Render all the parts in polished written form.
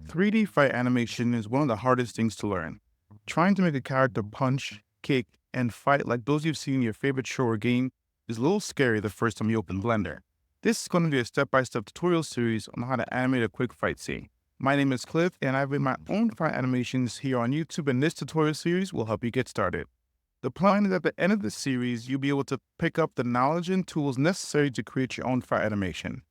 3D fight animation is one of the hardest things to learn. Trying to make a character punch, kick, and fight like those you've seen in your favorite show or game is a little scary the first time you open Blender. This is going to be a step-by-step tutorial series on how to animate a quick fight scene. My name is Cliff, and I've made my own fight animations here on YouTube, and this tutorial series will help you get started. The plan is at the end of the series, you'll be able to pick up the knowledge and tools necessary to create your own fight animation.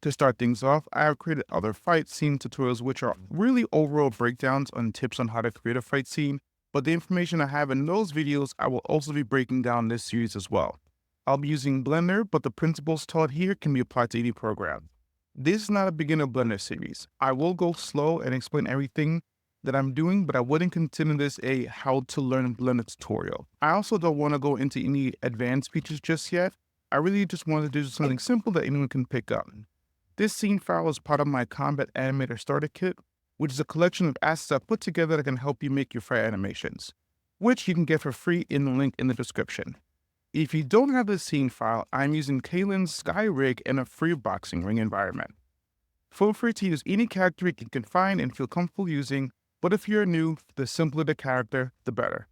To start things off, I have created other fight scene tutorials which are really overall breakdowns on tips on how to create a fight scene, but the information I have in those videos I will also be breaking down in this series as well. I'll be using Blender, but the principles taught here can be applied to any program. This is not a beginner Blender series. I will go slow and explain everything that I'm doing, but I wouldn't consider this a how to learn Blender tutorial. I also don't want to go into any advanced features just yet. I really just want to do something simple that anyone can pick up. This scene file is part of my Combat Animator Starter Kit, which is a collection of assets I put together that can help you make your fight animations, which you can get for free in the link in the description. If you don't have this scene file, I'm using Kaylin's Sky Rig and a free boxing ring environment. Feel free to use any character you can find and feel comfortable using, but if you're new, the simpler the character, the better.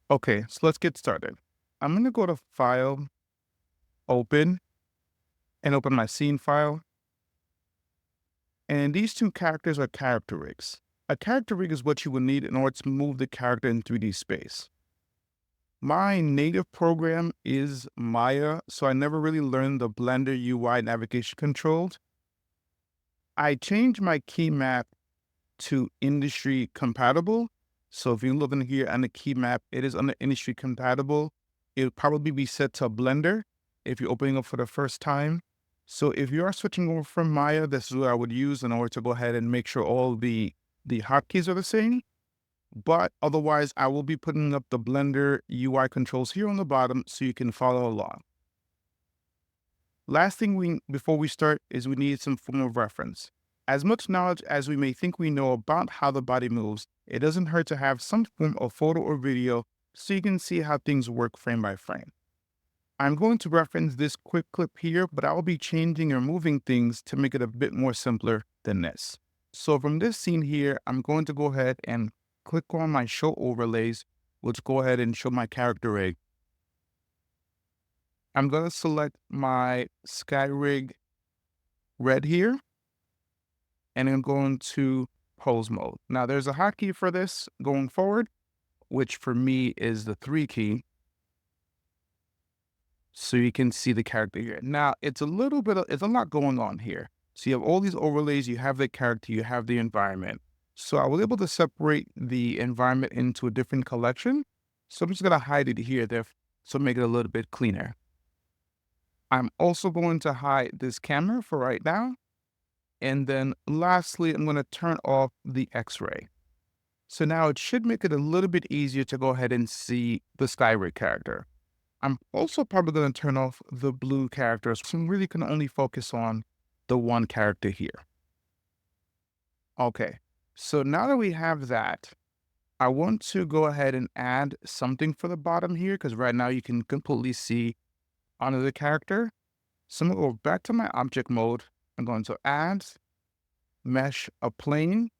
Okay, so let's get started. I'm going to go to File, Open, and open my scene file. And these two characters are character rigs. A character rig is what you will need in order to move the character in 3D space. My native program is Maya, so I never really learned the Blender UI navigation controls. I changed my key map to industry compatible. So if you look in here on the key map, it is under industry compatible. It'll probably be set to Blender if you're opening up for the first time. So if you are switching over from Maya, this is what I would use in order to go ahead and make sure all the hotkeys are the same. But otherwise, I will be putting up the Blender UI controls here on the bottom so you can follow along. Last thing before we start is we need some form of reference. As much knowledge as we may think we know about how the body moves, it doesn't hurt to have some form of photo or video so you can see how things work frame by frame. I'm going to reference this quick clip here, but I'll be changing or moving things to make it a bit more simpler than this. So from this scene here, I'm going to go ahead and click on my show overlays, which go ahead and show my character rig. I'm going to select my sky rig red here, and I'm going to pose mode. Now there's a hotkey for this going forward, which for me is the 3 key. So you can see the character here. Now, it's a lot going on here. So you have all these overlays, you have the character, you have the environment. So I was able to separate the environment into a different collection. So I'm just gonna hide it here, so make it a little bit cleaner. I'm also going to hide this camera for right now. And then lastly, I'm gonna turn off the X-ray. So now it should make it a little bit easier to go ahead and see the Skyrig character. I'm also probably going to turn off the blue characters, so I'm really can only focus on the one character here. Okay, so now that we have that, I want to go ahead and add something for the bottom here, because right now you can completely see under the character. So I'm going to go back to my object mode. I'm going to add, mesh a plane,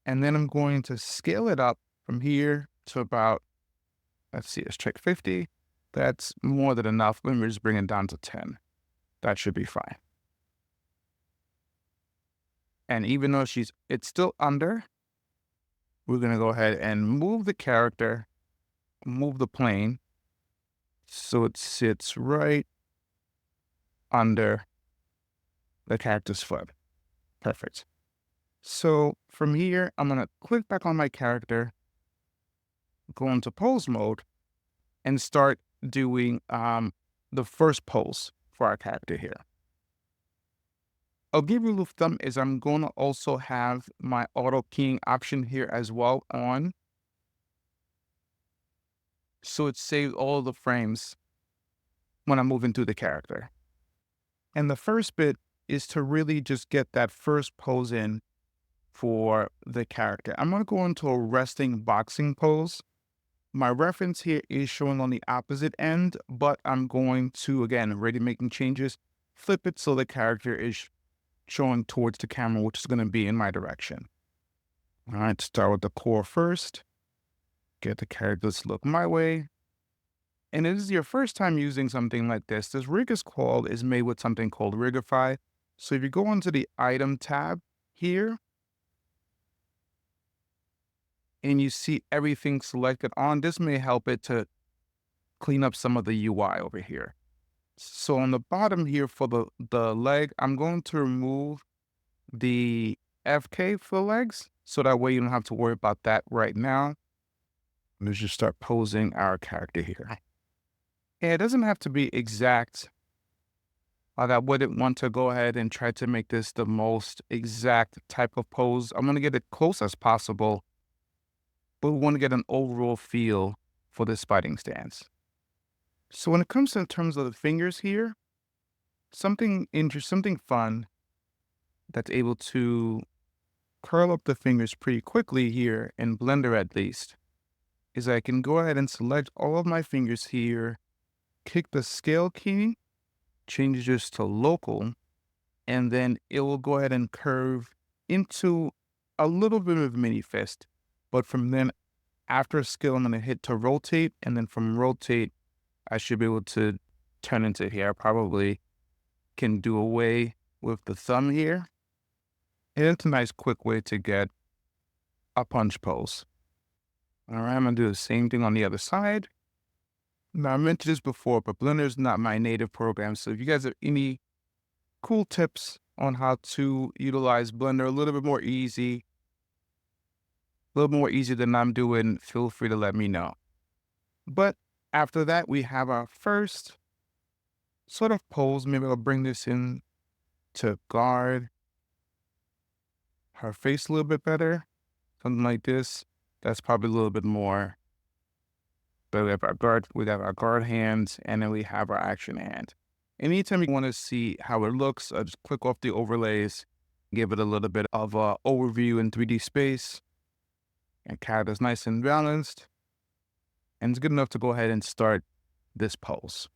and then I'm going to scale it up from here to about, let's check 50. That's more than enough. Let me just bring it down to 10. That should be fine. And even though it's still under, we're going to go ahead and move the character, move the plane, so it sits right under the character's foot. Perfect. So from here, I'm going to click back on my character, go into pose mode, and start doing the first pose for our character here. I'll give you a little thumb is I'm going to also have my auto keying option here as well on. So it saves all the frames when I'm moving through the character. And the first bit is to really just get that first pose in for the character. I'm going to go into a resting boxing pose. My reference here is showing on the opposite end, but I'm going to, again, already making changes, flip it so the character is showing towards the camera, which is going to be in my direction. All right, start with the core first. Get the characters to look my way. And if this is your first time using something like this rig is made with something called Rigify. So if you go onto the item tab here and you see everything selected on, this may help it to clean up some of the UI over here. So on the bottom here for the leg, I'm going to remove the FK for the legs. So that way you don't have to worry about that right now. Let's just start posing our character here. And it doesn't have to be exact. I wouldn't want to go ahead and try to make this the most exact type of pose. I'm going to get it close as possible, but we want to get an overall feel for this fighting stance. So when it comes to in terms of the fingers here, something interesting, something fun that's able to curl up the fingers pretty quickly here in Blender at least, is I can go ahead and select all of my fingers here, kick the scale key, change this to local, and then it will go ahead and curve into a little bit of a mini fist. But from then, after scale, I'm going to hit to rotate, and then from rotate, I should be able to turn into here. I probably can do away with the thumb here. And it's a nice quick way to get a punch pose. All right, I'm going to do the same thing on the other side. Now, I mentioned this before, but Blender is not my native program. So if you guys have any cool tips on how to utilize Blender a little bit more easy than I'm doing, feel free to let me know. But after that, we have our first sort of pose. Maybe I'll bring this in to guard her face a little bit better. Something like this. That's probably a little bit more. But we have our guard hands, and then we have our action hand. Anytime you want to see how it looks, just click off the overlays, give it a little bit of a overview in 3D space, and character's nice and balanced, and it's good enough to go ahead and start this pose.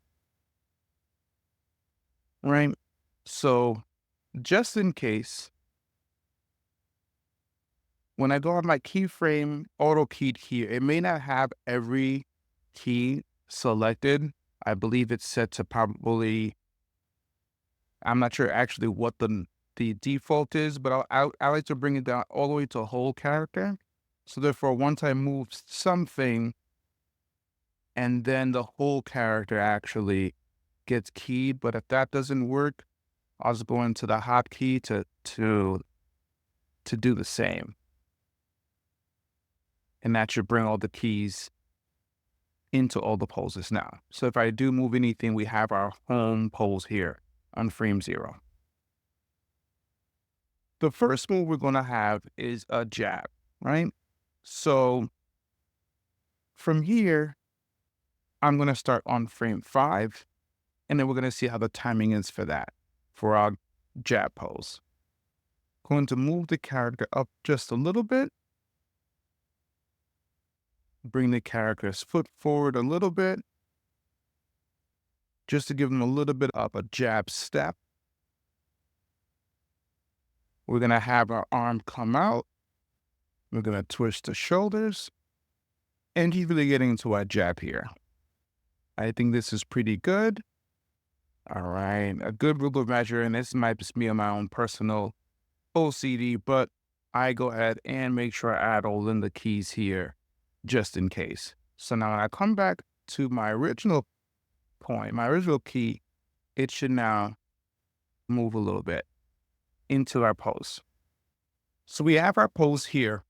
Right? So just in case, when I go on my keyframe auto keyed here, it may not have every key selected. I believe it's set to probably, I'm not sure actually what the default is, but I like to bring it down all the way to a whole character. So therefore, once I move something, and then the whole character actually gets keyed. But if that doesn't work, I'll just go into the hotkey to do the same. And that should bring all the keys into all the poses now. So if I do move anything, we have our home pose here on frame 0. The first move we're going to have is a jab, right? So from here, I'm going to start on frame 5, and then we're going to see how the timing is for that, for our jab pose. Going to move the character up just a little bit. Bring the character's foot forward a little bit, just to give them a little bit of a jab step. We're going to have our arm come out. We're going to twist the shoulders, and he's really getting into our jab here. I think this is pretty good. All right, a good rule of measure, and this might just be on my own personal OCD, but I go ahead and make sure I add all in the keys here, just in case. So now when I come back to my original point, my original key, it should now move a little bit into our pose. So we have our pose here.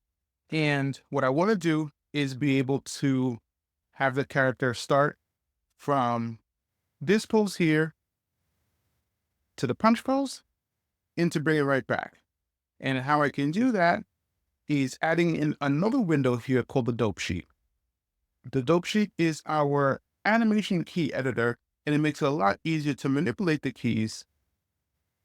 And what I want to do is be able to have the character start from this pose here to the punch pose and to bring it right back. And how I can do that is adding in another window here called the dope sheet. The dope sheet is our animation key editor, and it makes it a lot easier to manipulate the keys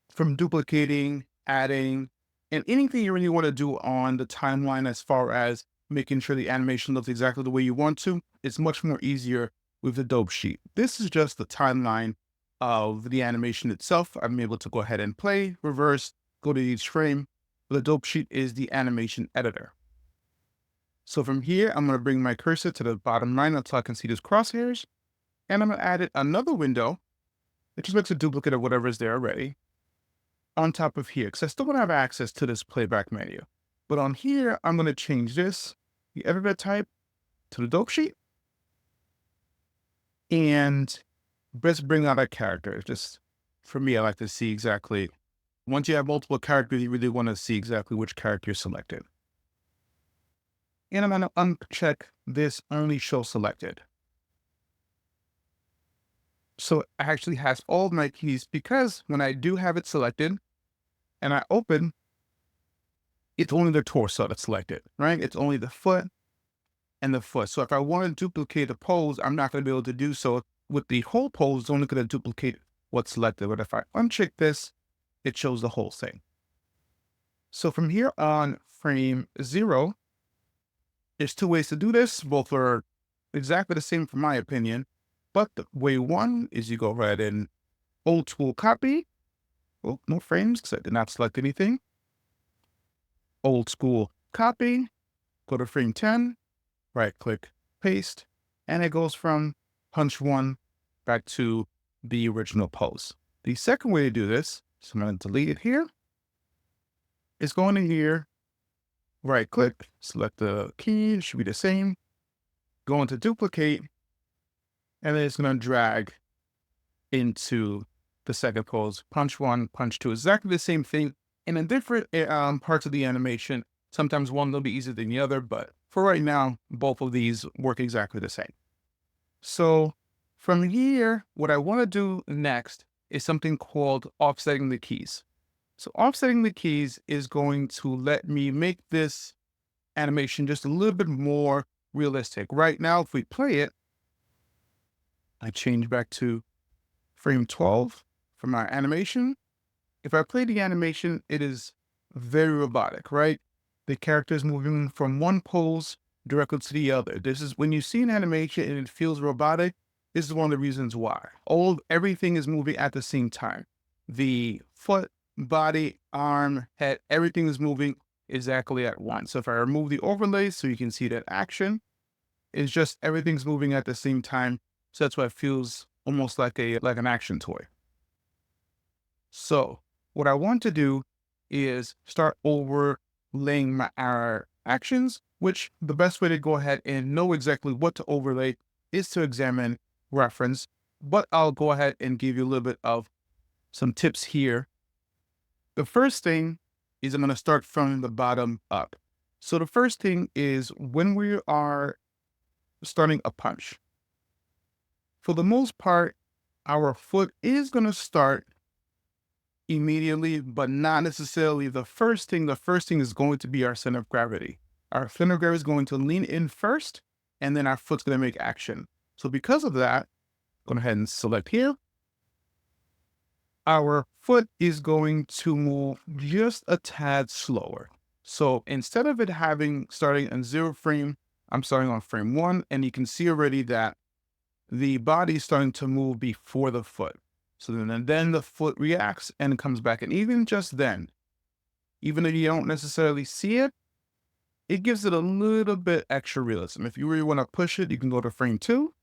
from duplicating, adding, and anything you really want to do on the timeline as far as making sure the animation looks exactly the way you want to. It's much more easier with the dope sheet. This is just the timeline of the animation itself. I'm able to go ahead and play, reverse, go to each frame. The dope sheet is the animation editor. So from here, I'm going to bring my cursor to the bottom line until I can see these crosshairs. And I'm going to add another window. It just makes a duplicate of whatever is there already on top of here, because I still don't have access to this playback menu. But on here, I'm going to change this, the editor type, to the dope sheet. And let's bring out our character. Just for me, I like to see exactly, once you have multiple characters, you really want to see exactly which character is selected. And I'm going to uncheck this only show selected. So it actually has all of my keys, because when I do have it selected and I open, it's only the torso that's selected, right? It's only the foot and the foot. So if I want to duplicate a pose, I'm not going to be able to do so with the whole pose. It's only going to duplicate what's selected. But if I uncheck this, it shows the whole thing. So from here on frame 0, there's 2 ways to do this. Both are exactly the same from my opinion. But the way one is you go right in old school copy. Oh, no frames because I did not select anything. Old school copy, go to frame 10, right click, paste, and it goes from punch 1 back to the original pose. The second way to do this, so I'm going to delete it here, is going in here, right click, select the key, it should be the same, go into duplicate, and then it's going to drag into the second pose, punch 1, punch 2, exactly the same thing. And in different parts of the animation, sometimes one will be easier than the other, but for right now, both of these work exactly the same. So from here, what I want to do next is something called offsetting the keys. So offsetting the keys is going to let me make this animation just a little bit more realistic. Right now, if we play it, I change back to frame 12 from our animation. If I play the animation, it is very robotic, right? The character is moving from one pose directly to the other. This is when you see an animation and it feels robotic, this is one of the reasons why. Everything is moving at the same time. The foot, body, arm, head, everything is moving exactly at once. So if I remove the overlay so you can see that action, it's just everything's moving at the same time. So that's why it feels almost like an action toy. So what I want to do is start overlaying our actions, which the best way to go ahead and know exactly what to overlay is to examine reference. But I'll go ahead and give you a little bit of some tips here. The first thing is I'm going to start from the bottom up. So the first thing is when we are starting a punch, for the most part, our foot is going to start immediately, but not necessarily the first thing. The first thing is going to be our center of gravity. Our center of gravity is going to lean in first, and then our foot's going to make action. So because of that, go ahead and select here. Our foot is going to move just a tad slower. So instead of it starting on 0 frame, I'm starting on frame 1, and you can see already that the body is starting to move before the foot. So then the foot reacts and it comes back. And even just then, even though you don't necessarily see it, it gives it a little bit extra realism. If you really want to push it, you can go to frame 2.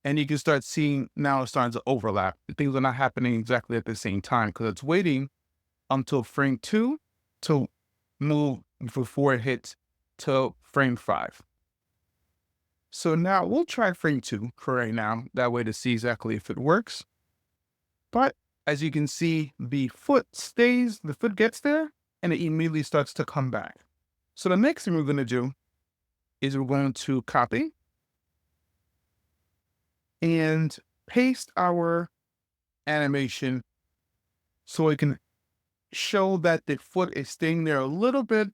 And you can start seeing now it's starting to overlap. Things are not happening exactly at the same time because it's waiting until frame 2 to move before it hits to frame 5. So now we'll try frame 2 for right now, that way to see exactly if it works. But as you can see, the foot gets there, and it immediately starts to come back. So the next thing we're going to do is we're going to copy and paste our animation so it can show that the foot is staying there a little bit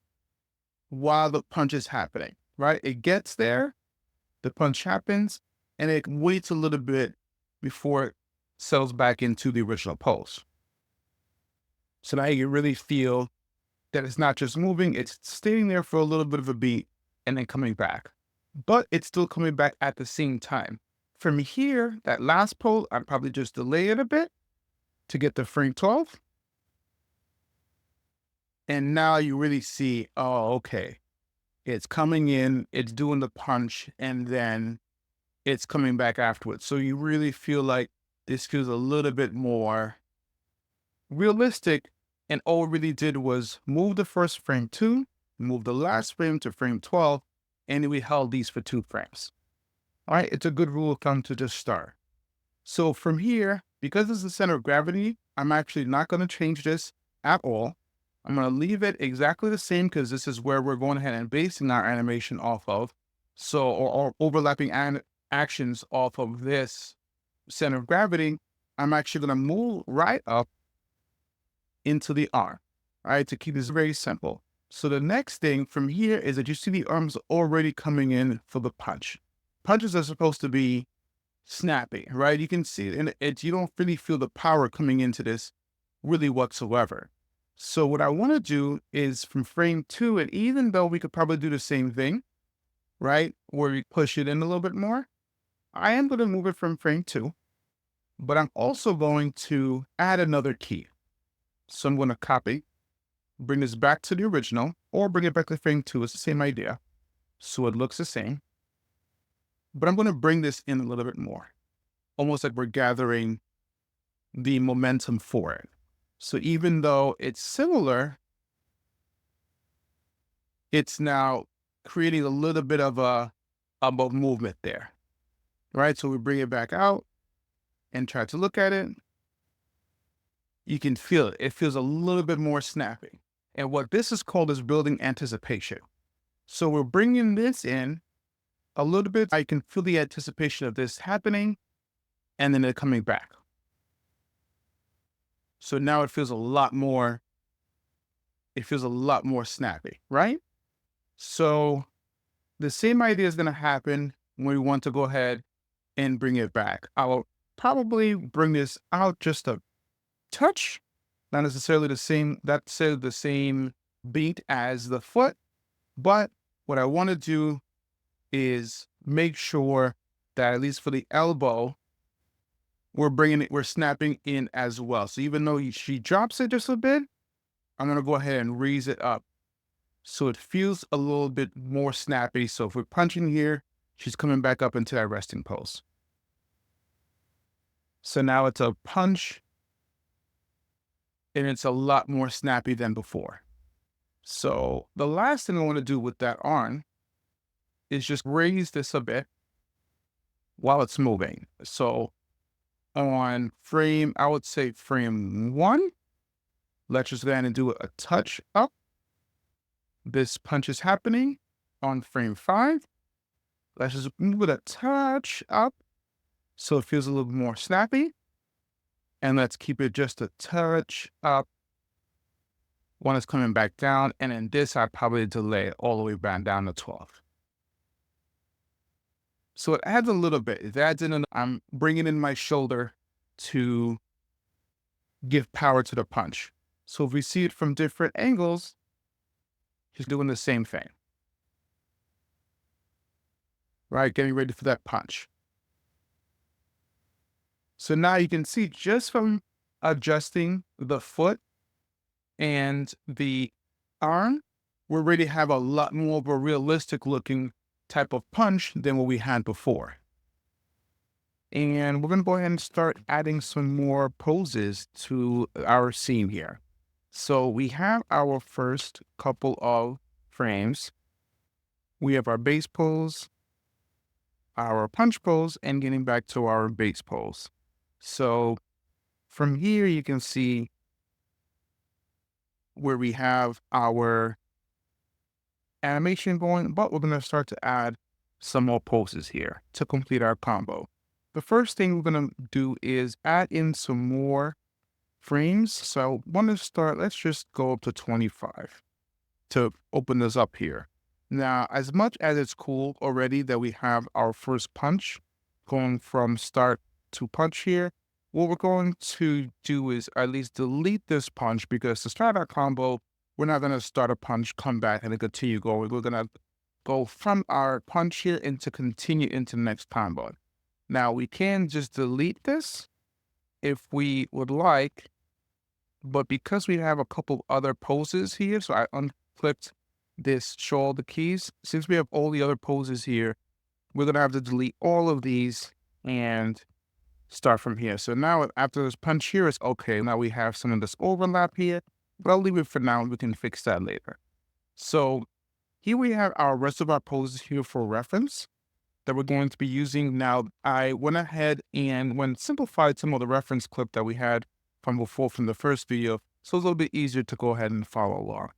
while the punch is happening, right? It gets there, the punch happens, and it waits a little bit before it settles back into the original pose. So now you really feel that it's not just moving, it's staying there for a little bit of a beat and then coming back. But it's still coming back at the same time. From here, that last pose, I'd probably just delay it a bit to get to frame 12. And now you really see, oh, okay, it's coming in, it's doing the punch, and then it's coming back afterwards. So you really feel like this feels a little bit more realistic. And all we really did was move the first frame 2, move the last frame to frame 12, and we held these for 2 frames. All right, it's a good rule of thumb to just start. So from here, because this is the center of gravity, I'm actually not going to change this at all. I'm going to leave it exactly the same because this is where we're going ahead and basing our animation off of. So, or overlapping actions off of this center of gravity, I'm actually going to move right up into the arm, all right, to keep this very simple. So the next thing from here is that you see the arms already coming in for the punch. Punches are supposed to be snappy, right? You can see it, and you don't really feel the power coming into this really whatsoever. So what I want to do is from frame 2, and even though we could probably do the same thing, right, where we push it in a little bit more, I am going to move it from frame 2, but I'm also going to add another key. So I'm going to copy, bring this back to the original, or bring it back to frame 2. It's the same idea. So it looks the same, but I'm going to bring this in a little bit more, almost like we're gathering the momentum for it. So even though it's similar, it's now creating a little bit of a movement there, right? So we bring it back out and try to look at it. You can feel it. It feels a little bit more snappy. And what this is called is building anticipation. So we're bringing this in a little bit. I can feel the anticipation of this happening and then it coming back. So now it feels a lot more snappy, right? So the same idea is going to happen when we want to go ahead and bring it back. I will probably bring this out just a touch, not necessarily the same beat as the foot, but what I want to do is make sure that at least for the elbow, we're snapping in as well. So even though she drops it just a bit, I'm going to go ahead and raise it up so it feels a little bit more snappy. So if we're punching here, she's coming back up into that resting pose. So now it's a punch, and it's a lot more snappy than before. So the last thing I want to do with that arm is just raise this a bit while it's moving. So on frame, I would say frame 1, let's just go ahead and do a touch up. This punch is happening on frame 5. Let's just move it a touch up so it feels a little bit more snappy. And let's keep it just a touch up when it's coming back down. And in this, I'd probably delay it all the way back down to 12. So it adds a little bit. It adds in, I'm bringing in my shoulder to give power to the punch. So if we see it from different angles, she's doing the same thing. Right, getting ready for that punch. So now you can see just from adjusting the foot and the arm, we already have a lot more of a realistic looking type of punch than what we had before. And we're going to go ahead and start adding some more poses to our scene here. So we have our first couple of frames. We have our base pose, our punch pose, and getting back to our base pose. So from here, you can see where we have our animation going, but we're going to start to add some more poses here to complete our combo. The first thing we're going to do is add in some more frames. So I want to start, let's just go up to 25 to open this up here. Now, as much as it's cool already that we have our first punch going from start to punch here, what we're going to do is at least delete this punch, because to start our combo, we're not going to start a punch, come back, and then continue going. We're going to go from our punch here and to continue into the next combo. Now, we can just delete this if we would like, But because we have a couple other poses here, so I unclicked this show all the keys. Since we have all the other poses here, we're going to have to delete all of these and start from here. So now after this punch here is okay. Now we have some of this overlap here, but I'll leave it for now. We can fix that later. So here we have our rest of our poses here for reference that we're going to be using. Now, I went ahead and simplified some of the reference clip that we had from before from the first video, so it's a little bit easier to go ahead and follow along.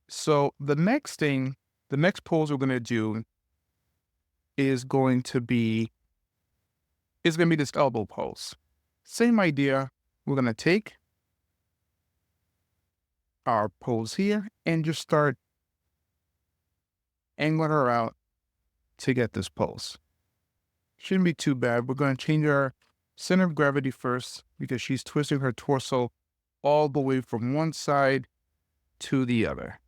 So the next pose we're going to do is going to be this elbow pose. Same idea. We're going to take our pose here and just start angling her out to get this pose. Shouldn't be too bad. We're going to change our center of gravity first because she's twisting her torso all the way from one side to the other.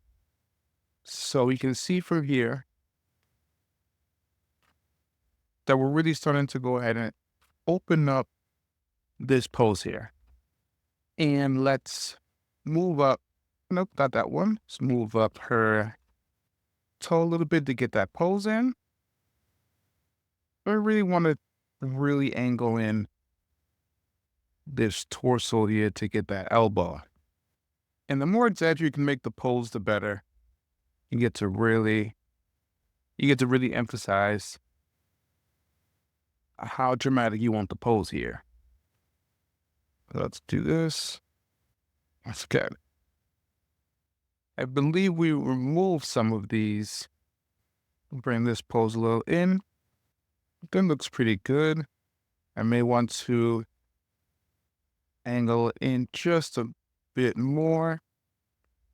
So we can see from here that we're really starting to go ahead and open up this pose here. And let's move up. Nope, not that one. Let's move up her toe a little bit to get that pose in. I really want to really angle in this torso here to get that elbow. And the more exaggerated you can make the pose, the better. You get to really emphasize how dramatic you want the pose here. Let's do this. That's good. I believe we removed some of these. Bring this pose a little in. That looks pretty good. I may want to angle it in just a bit more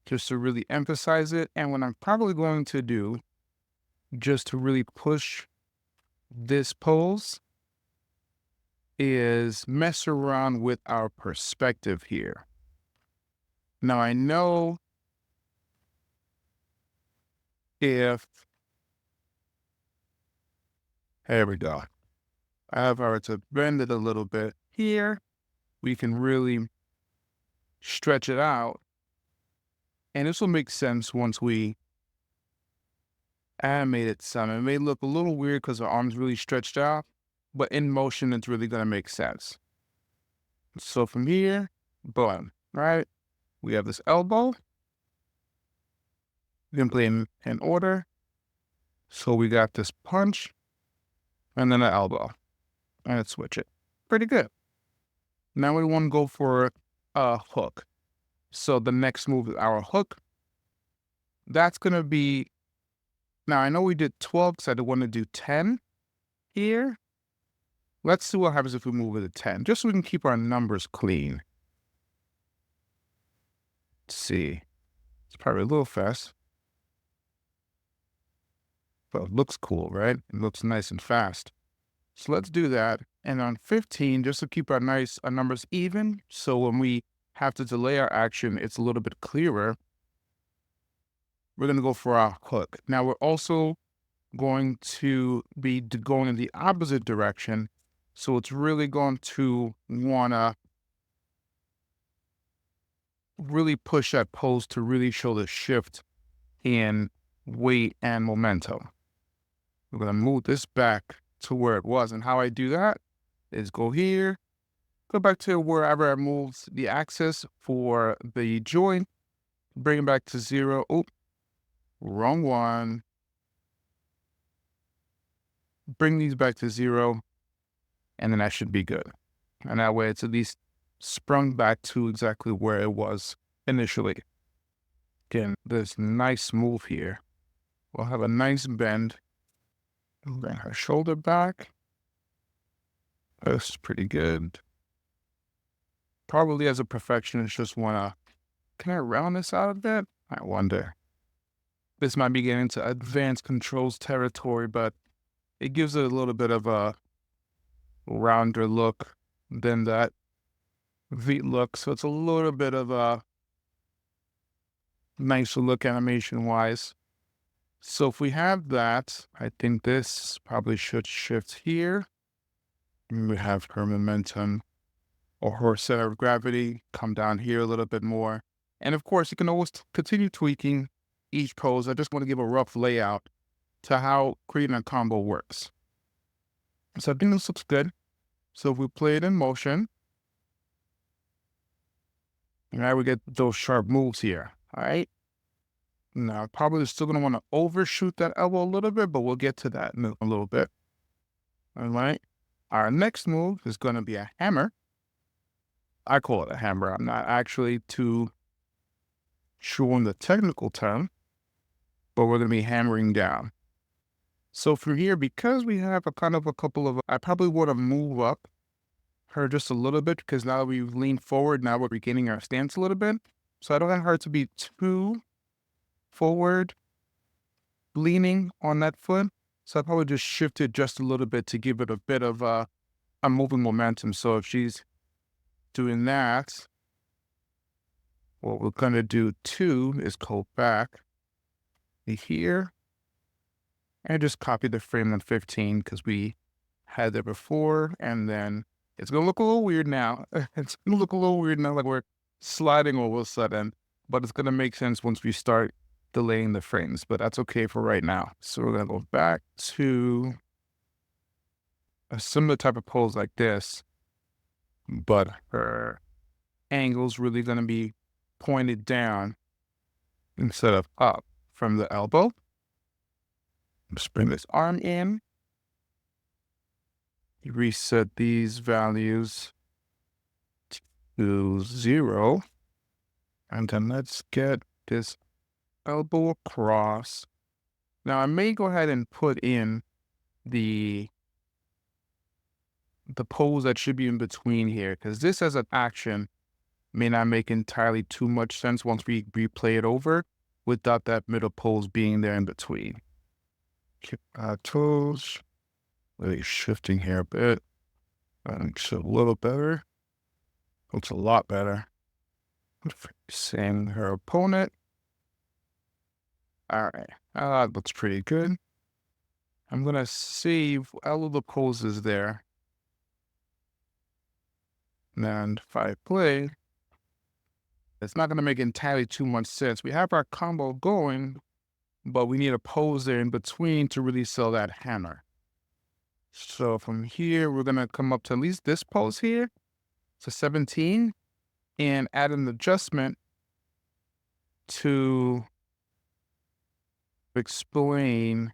just to really emphasize it. And what I'm probably going to do just to really push this pose is mess around with our perspective here. Now I know there we go. I have her to bend it a little bit here. We can really stretch it out. And this will make sense once we animate it some. It may look a little weird because her arm's really stretched out, but in motion, it's really going to make sense. So from here, boom, right? We have this elbow. We can play in order. So we got this punch and then an elbow. And let's switch it. Pretty good. Now we want to go for a hook. So the next move is our hook. That's going to be, now I know we did 12 because I want to do 10 here. Let's see what happens if we move it to 10, just so we can keep our numbers clean. Let's see. It's probably a little fast. But it looks cool, right? It looks nice and fast. So let's do that. And on 15, just to keep our numbers even, so when we have to delay our action, it's a little bit clearer. We're going to go for our hook. Now we're also going to be going in the opposite direction. So it's really going to want to really push that pose to really show the shift in weight and momentum. We're going to move this back to where it was. And how I do that is go here, go back to wherever I moved the axis for the joint, bring it back to 0. Oh, wrong one. Bring these back to 0, and then that should be good. And that way it's at least sprung back to exactly where it was initially. Again, this nice move here. We'll have a nice bend. Bring her shoulder back. That's pretty good. Probably as a perfectionist, just want to, can I round this out a bit? I wonder. This might be getting into advanced controls territory, but it gives it a little bit of a rounder look than that V look. So it's a little bit of a nicer look animation-wise. So if we have that, I think this probably should shift here. And we have her momentum or her center of gravity, come down here a little bit more. And of course, you can always continue tweaking each pose. I just want to give a rough layout to how creating a combo works. So I think this looks good. So if we play it in motion, now we get those sharp moves here. All right. Now, probably still going to want to overshoot that elbow a little bit, but we'll get to that in a little bit. All right. Our next move is going to be a hammer. I call it a hammer. I'm not actually too sure on the technical term, but we're going to be hammering down. So from here, because we have a kind of a couple of, I probably want to move up her just a little bit because now that we've leaned forward, now we're regaining our stance a little bit. So I don't want her to be too forward leaning on that foot. So I probably just shift it just a little bit to give it a bit of a moving momentum. So if she's doing that, what we're going to do too is go back here and just copy the frame on 15 because we had it before. And then it's going to look a little weird now. It's going to look a little weird now, like we're sliding all of a sudden, but it's going to make sense once we start delaying the frames, but that's okay for right now. So we're going to go back to a similar type of pose like this, but her angle's really going to be pointed down instead of up from the elbow. Just bring this arm in. Reset these values to 0. And then let's get this elbow across. Now I may go ahead and put in the pose that should be in between here, because this as an action may not make entirely too much sense once we replay it over without that middle pose being there in between. Keep our toes, really shifting here a bit. Looks a little better. Looks a lot better. Same her opponent. All right, that looks pretty good. I'm gonna save all of the poses there. And if I play, it's not gonna make entirely too much sense. We have our combo going, but we need a pose there in between to really sell that hammer. So from here, we're gonna come up to at least this pose here, to 17, and add an adjustment to explain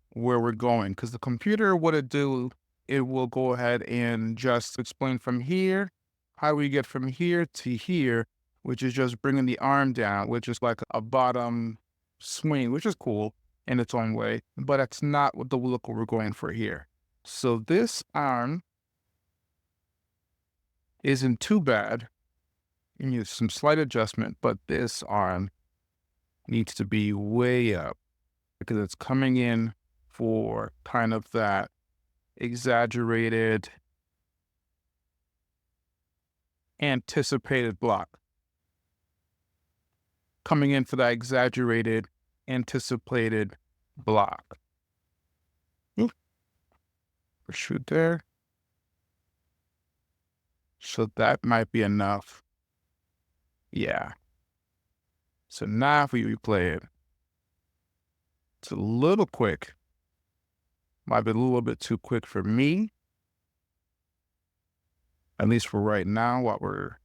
where we're going. Because the computer, what it do, it will go ahead and just explain from here, how we get from here to here, which is just bringing the arm down, which is like a bottom swing, which is cool in its own way, but that's not what the look we're going for here. So this arm isn't too bad. You need some slight adjustment, but this arm needs to be way up because it's coming in for kind of that exaggerated, anticipated block. Coming in for that exaggerated, anticipated block. Oop. Shoot there. So that might be enough. Yeah. So now if we replay it, it's a little quick. Might be a little bit too quick for me. At least for right now while we're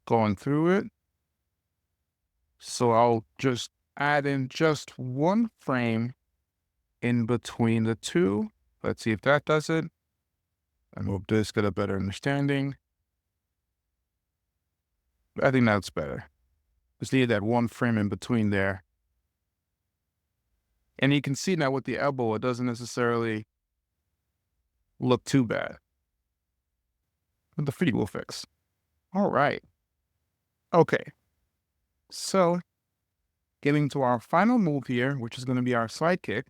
going through it. So I'll just add in just one frame in between the two. Let's see if that does it. And we'll just get a better understanding. I think that's better. Just need that one frame in between there. And you can see now with the elbow, it doesn't necessarily look too bad. But the feet will fix. All right. Okay. So getting to our final move here, which is going to be our sidekick.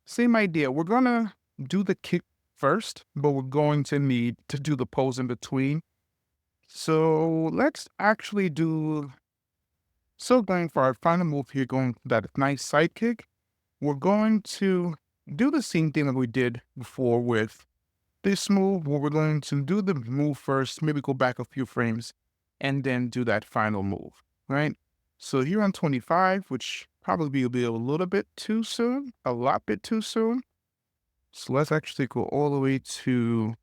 Same idea. We're going to do the kick first, but we're going to need to do the pose in between. So let's actually do, so going for our final move here, going for that nice sidekick, we're going to do the same thing that we did before with this move, what we're going to do the move first, maybe go back a few frames, and then do that final move, right? So here on 25, which probably will be a little bit too soon, a lot bit too soon. So let's actually go all the way to,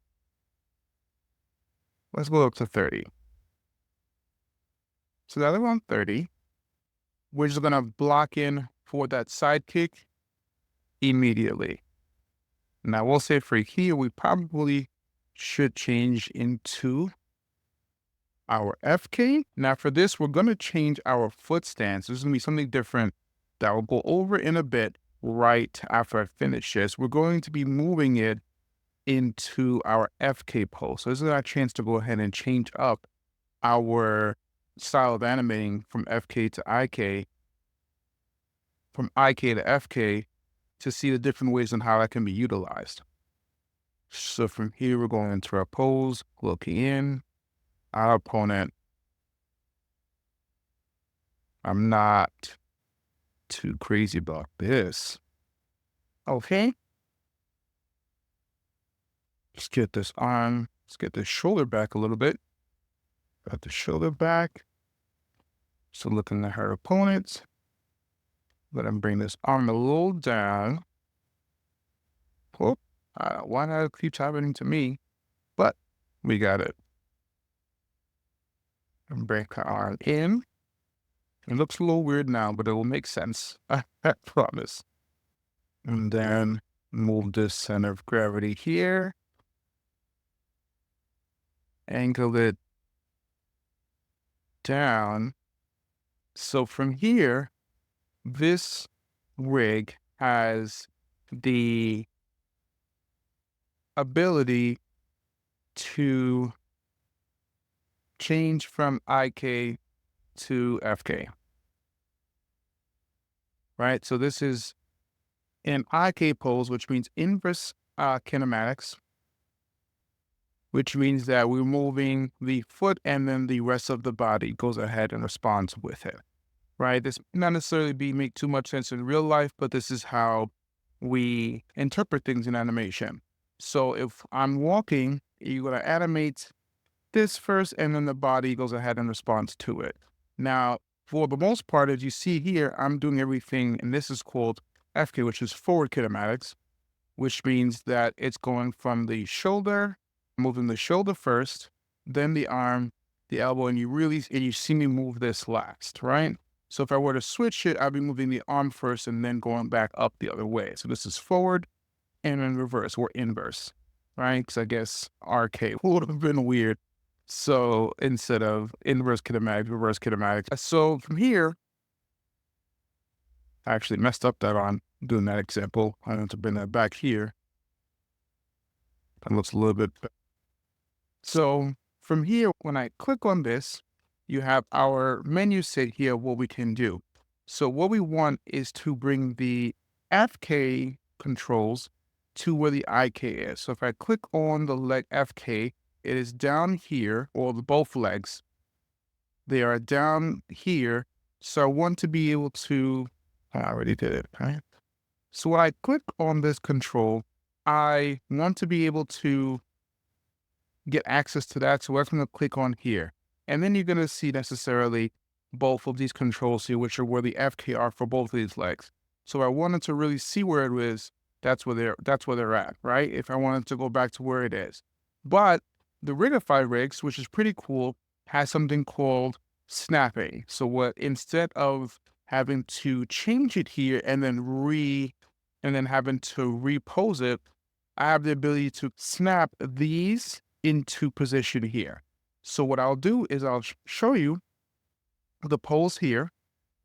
let's go up to 30. So now that we're on 30, we're just gonna block in for that sidekick immediately. Now we'll say for here, we probably should change into our FK. Now for this, we're gonna change our foot stance. This is gonna be something different that we'll go over in a bit right after I finish this. We're going to be moving it into our FK pose. So this is our chance to go ahead and change up our style of animating from FK to IK, from IK to FK, to see the different ways on how that can be utilized. So from here, we're going into our pose, looking in, our opponent. I'm not too crazy about this. Okay. Let's get this arm, let's get the shoulder back a little bit. Got the shoulder back. So looking at her opponent, let him bring this arm a little down. Whoop. Why not keep happening to me? But we got it. And bring her arm in. It looks a little weird now, but it will make sense. I promise. And then move this center of gravity here. Angle it down. So from here, this rig has the ability to change from IK to FK, right? So this is an IK pose, which means inverse kinematics, which means that we're moving the foot and then the rest of the body goes ahead and responds with it, right? This may not necessarily make too much sense in real life, but this is how we interpret things in animation. So if I'm walking, you're going to animate this first, and then the body goes ahead and responds to it. Now, for the most part, as you see here, I'm doing everything, and this is called FK, which is forward kinematics, which means that it's going from the shoulder, moving the shoulder first, then the arm, the elbow, and you see me move this last, right? So if I were to switch it, I'd be moving the arm first and then going back up the other way. So this is forward and in reverse or inverse, right? Because I guess RK would have been weird. So instead of inverse kinematics, reverse kinematics. So from here, I actually messed up that on doing that example. I have to bring that back here. That looks a little bit better. So from here, when I click on this, you have our menu set here, what we can do. So what we want is to bring the FK controls to where the IK is. So if I click on the leg FK, it is down here, or both legs. They are down here. So I want to be able to, I already did it, right? So when I click on this control, I want to be able to get access to that. So I'm going to click on here. And then you're going to see necessarily both of these controls here, which are where the FK are for both of these legs. So if I wanted to really see where it is, that's where they're at, right? If I wanted to go back to where it is. But the Rigify rigs, which is pretty cool, has something called snapping. So what, instead of having to change it here and then having to repose it, I have the ability to snap these into position here. So what I'll do is I'll show you the pose here,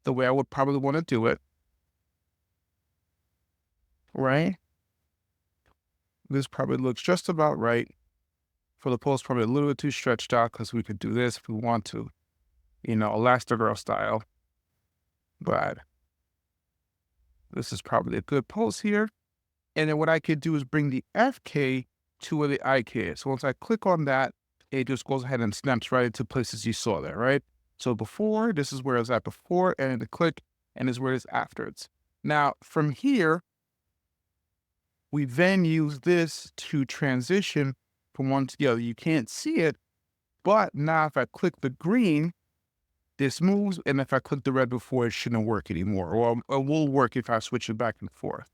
the way I would probably want to do it, right? This probably looks just about right. For the pose, probably a little bit too stretched out because we could do this if we want to, Elastigirl style. But this is probably a good pose here. And then what I could do is bring the FK to where the IK is. So once I click on that, it just goes ahead and snaps right into places you saw there, right? So before, this is where it's at before, and then the click, and is where it's afterwards. Now, from here, We then use this to transition from one to the other. You can't see it, but now if I click the green, this moves, and if I click the red before, it shouldn't work anymore, or it will work if I switch it back and forth.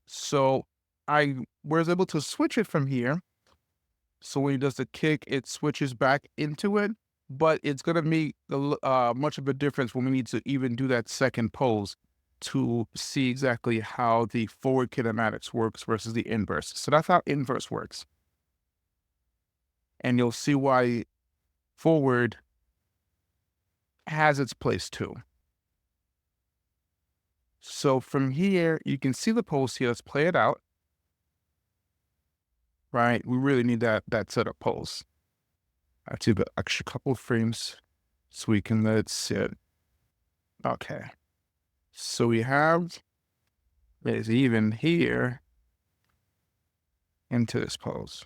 So I was able to switch it from here. So when he does the kick, it switches back into it, but it's going to make much of a difference when we need to even do that second pose to see exactly how the forward kinematics works versus the inverse. So that's how inverse works. And you'll see why forward has its place too. So from here, you can see the pose here. Let's play it out. Right? We really need that setup pose. I have to do an extra couple of frames so we can let it sit. Okay. So we have it even here into this pose.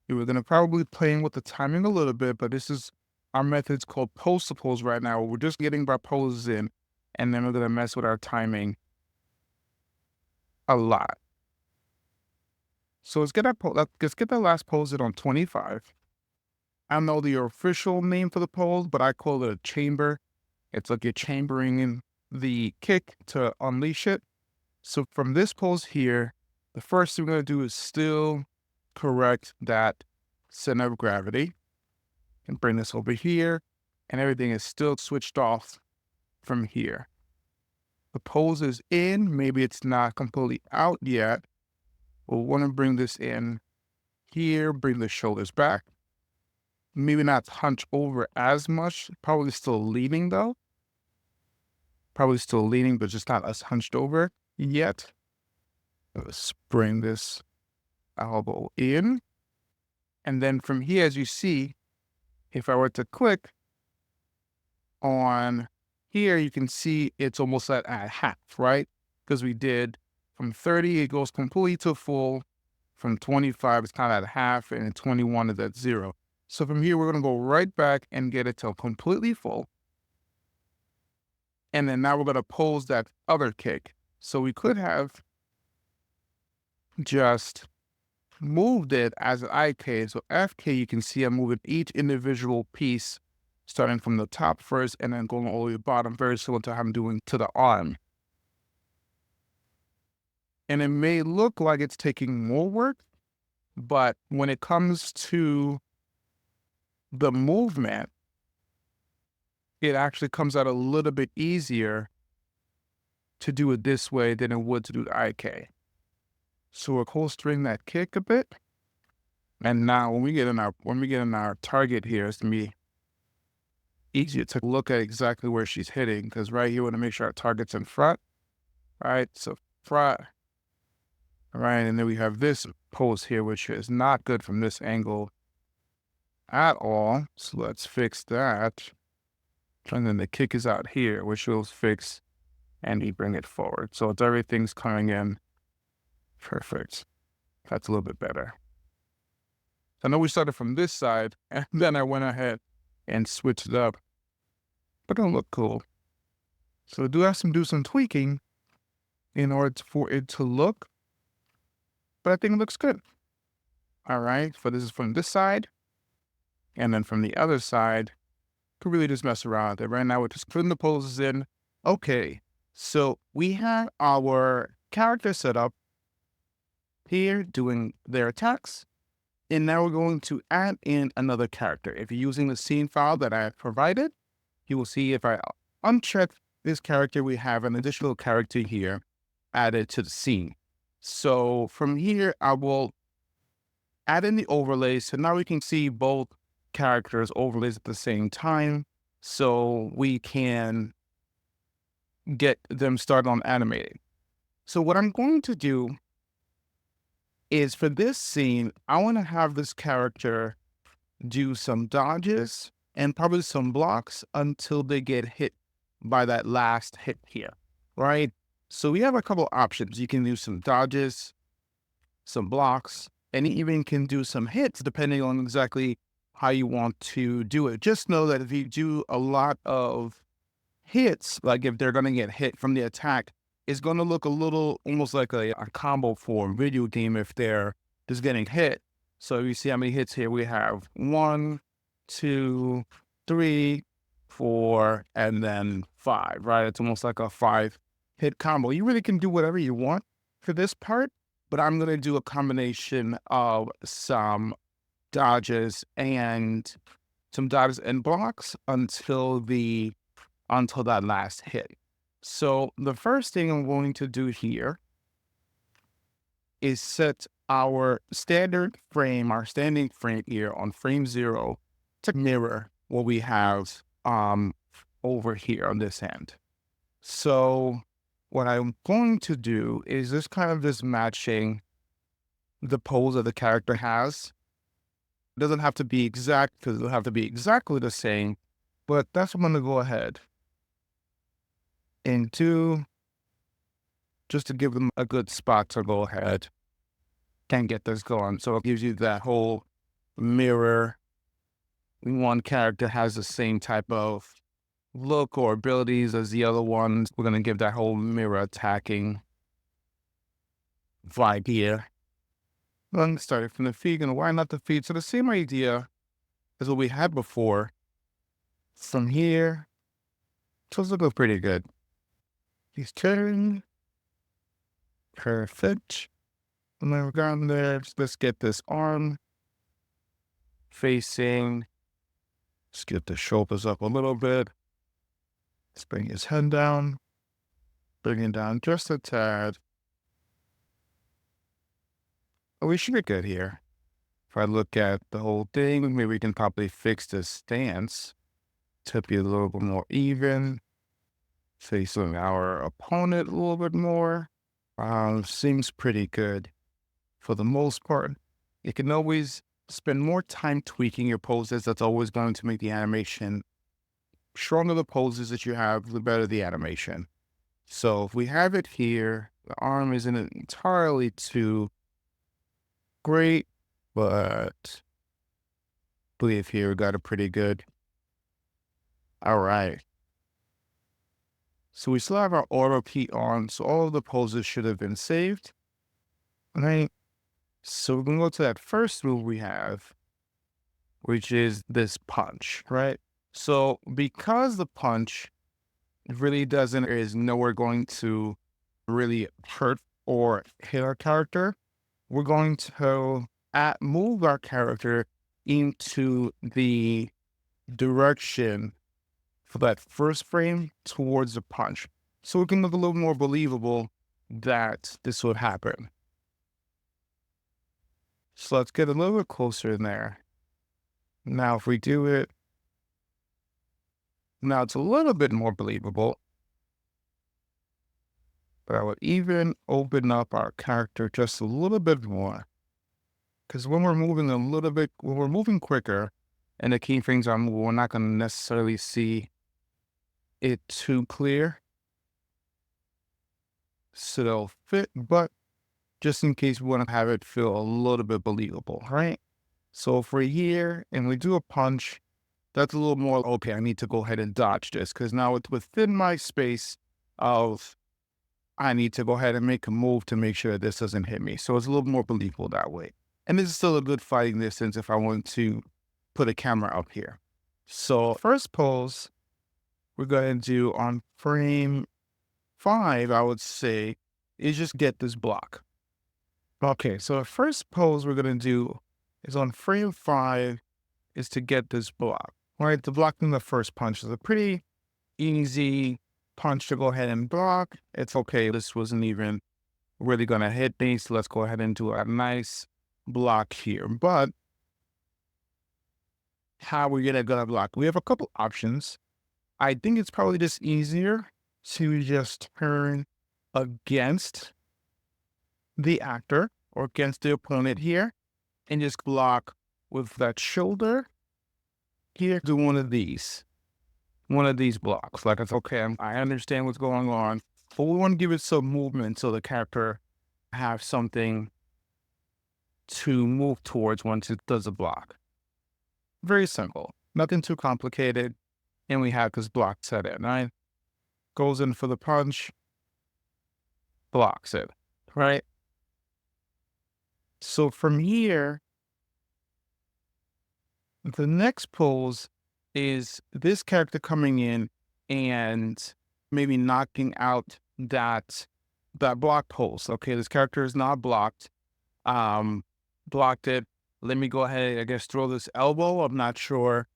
We were going to probably playing with the timing a little bit, but this is our method's called pose to pose right now. We're just getting our poses in, and then we're going to mess with our timing a lot. So let's get that last pose in on 25. I don't know the official name for the pose, but I call it a chamber. It's like you're chambering in the kick to unleash it. So from this pose here, the first thing we're going to do is still correct that center of gravity and bring this over here, and everything is still switched off from here. The pose is in, maybe it's not completely out yet. We'll want to bring this in here, bring the shoulders back. Maybe not hunch over as much, probably still leaning though. Probably still leaning, but just not as hunched over yet. Let's bring this elbow in. And then from here, as you see, if I were to click on here, you can see it's almost at half, right? Because we did from 30, it goes completely to full. From 25, it's kind of at half, and 21 is at 0. So from here, we're going to go right back and get it to completely full. And then now we're going to pose that other kick. So we could have just moved it as an IK. So FK, you can see I'm moving each individual piece, starting from the top first and then going all the way to the bottom, very similar to how I'm doing to the arm. And it may look like it's taking more work, but when it comes to the movement, it actually comes out a little bit easier to do it this way than it would to do the IK. So we're holstering that kick a bit. And now when we get in our target here, it's gonna be easier to look at exactly where she's hitting, because right here we want to make sure our target's in front. All right, so front. All right, and then we have this pose here, which is not good from this angle at all. So let's fix that. And then the kick is out here, which we'll fix, and we bring it forward. So it's everything's coming in perfect. That's a little bit better. I know we started from this side, and then I went ahead and switched it up. But it'll look cool. So do have to do some tweaking in order for it to look, but I think it looks good. All right, so this is from this side, and then from the other side, could really just mess around with it. Right now, we're just putting the poses in. Okay, so we have our character set up here doing their attacks, and now we're going to add in another character. If you're using the scene file that I have provided, you will see if I uncheck this character, we have an additional character here added to the scene. So from here, I will add in the overlays. So now we can see both characters overlays at the same time. So we can get them started on animating. So what I'm going to do is for this scene, I want to have this character do some dodges and probably some blocks until they get hit by that last hit here, right? So we have a couple options. You can do some dodges, some blocks, and you even can do some hits depending on exactly how you want to do it. Just know that if you do a lot of hits, like if they're going to get hit from the attack, it's going to look a little almost like a combo for a video game if they're just getting hit. So you see how many hits here we have: 1, 2, 3, 4, and then 5, right? It's almost like a 5-hit combo. You really can do whatever you want for this part, but I'm going to do a combination of some dodges and blocks until that last hit. So the first thing I'm going to do here is set our standard frame, our standing frame here on frame 0 to mirror what we have over here on this end. So what I'm going to do is just matching the pose that the character has. It doesn't have to be exact because it'll have to be exactly the same, but that's what I'm going to go ahead and do just to give them a good spot to go ahead and get this going. So it gives you that whole mirror. One character has the same type of look or abilities as the other ones. We're going to give that whole mirror attacking vibe here. Then starting from the feet, going to widen up the feet. So the same idea as what we had before. From here, so it's looking pretty good. He's turning. Perfect. And then we're going there. Let's get this arm facing. Let's get the shoulders up a little bit. Let's bring his head down. Bring it down just a tad. Oh, we should be good here. If I look at the whole thing, maybe we can probably fix this stance to be a little bit more even. Facing our opponent a little bit more. Seems pretty good for the most part. You can always spend more time tweaking your poses. That's always going to make the animation stronger. The poses that you have, the better the animation. So if we have it here, the arm isn't entirely too great, but I believe here we got it pretty good. All right. So we still have our auto key on, so all of the poses should have been saved. All right. So we're going to go to that first move we have, which is this punch, right? So because the punch really is nowhere going to really hurt or hit our character, we're going to move our character into the direction for that first frame towards the punch. So it can look a little more believable that this would happen. So let's get a little bit closer in there. Now, if we do it, now it's a little bit more believable. But I would even open up our character just a little bit more. Because when we're moving quicker and the keyframes are moving, we're not going to necessarily see it too clear. So they'll fit, but just in case we want to have it feel a little bit believable, right? So if we're here and we do a punch, that's a little more, okay, I need to go ahead and dodge this because now it's within my space of, I need to go ahead and make a move to make sure that this doesn't hit me. So it's a little more believable that way. And this is still a good fighting distance if I want to put a camera up here. So first pose, we're going to do on frame 5, I would say, is just get this block. Okay, so the first pose we're going to do is on frame 5 is to get this block, right? To block in the first punch is a pretty easy punch to go ahead and block. It's okay. This wasn't even really going to hit me, so let's go ahead and do a nice block here. But how are we going to block? We have a couple options. I think it's probably just easier to just turn against the actor or against the opponent here and just block with that shoulder here. Do one of these blocks. Like it's okay, I understand what's going on, but we want to give it some movement so the character have something to move towards once it does a block. Very simple, nothing too complicated. And we have this block set in, right? Goes in for the punch. blocks it, right? So from here, the next pose is this character coming in and maybe knocking out that block pose. Okay, this character is not blocked. Um, Blocked it. Let me go ahead, I guess, throw this elbow. I'm not sure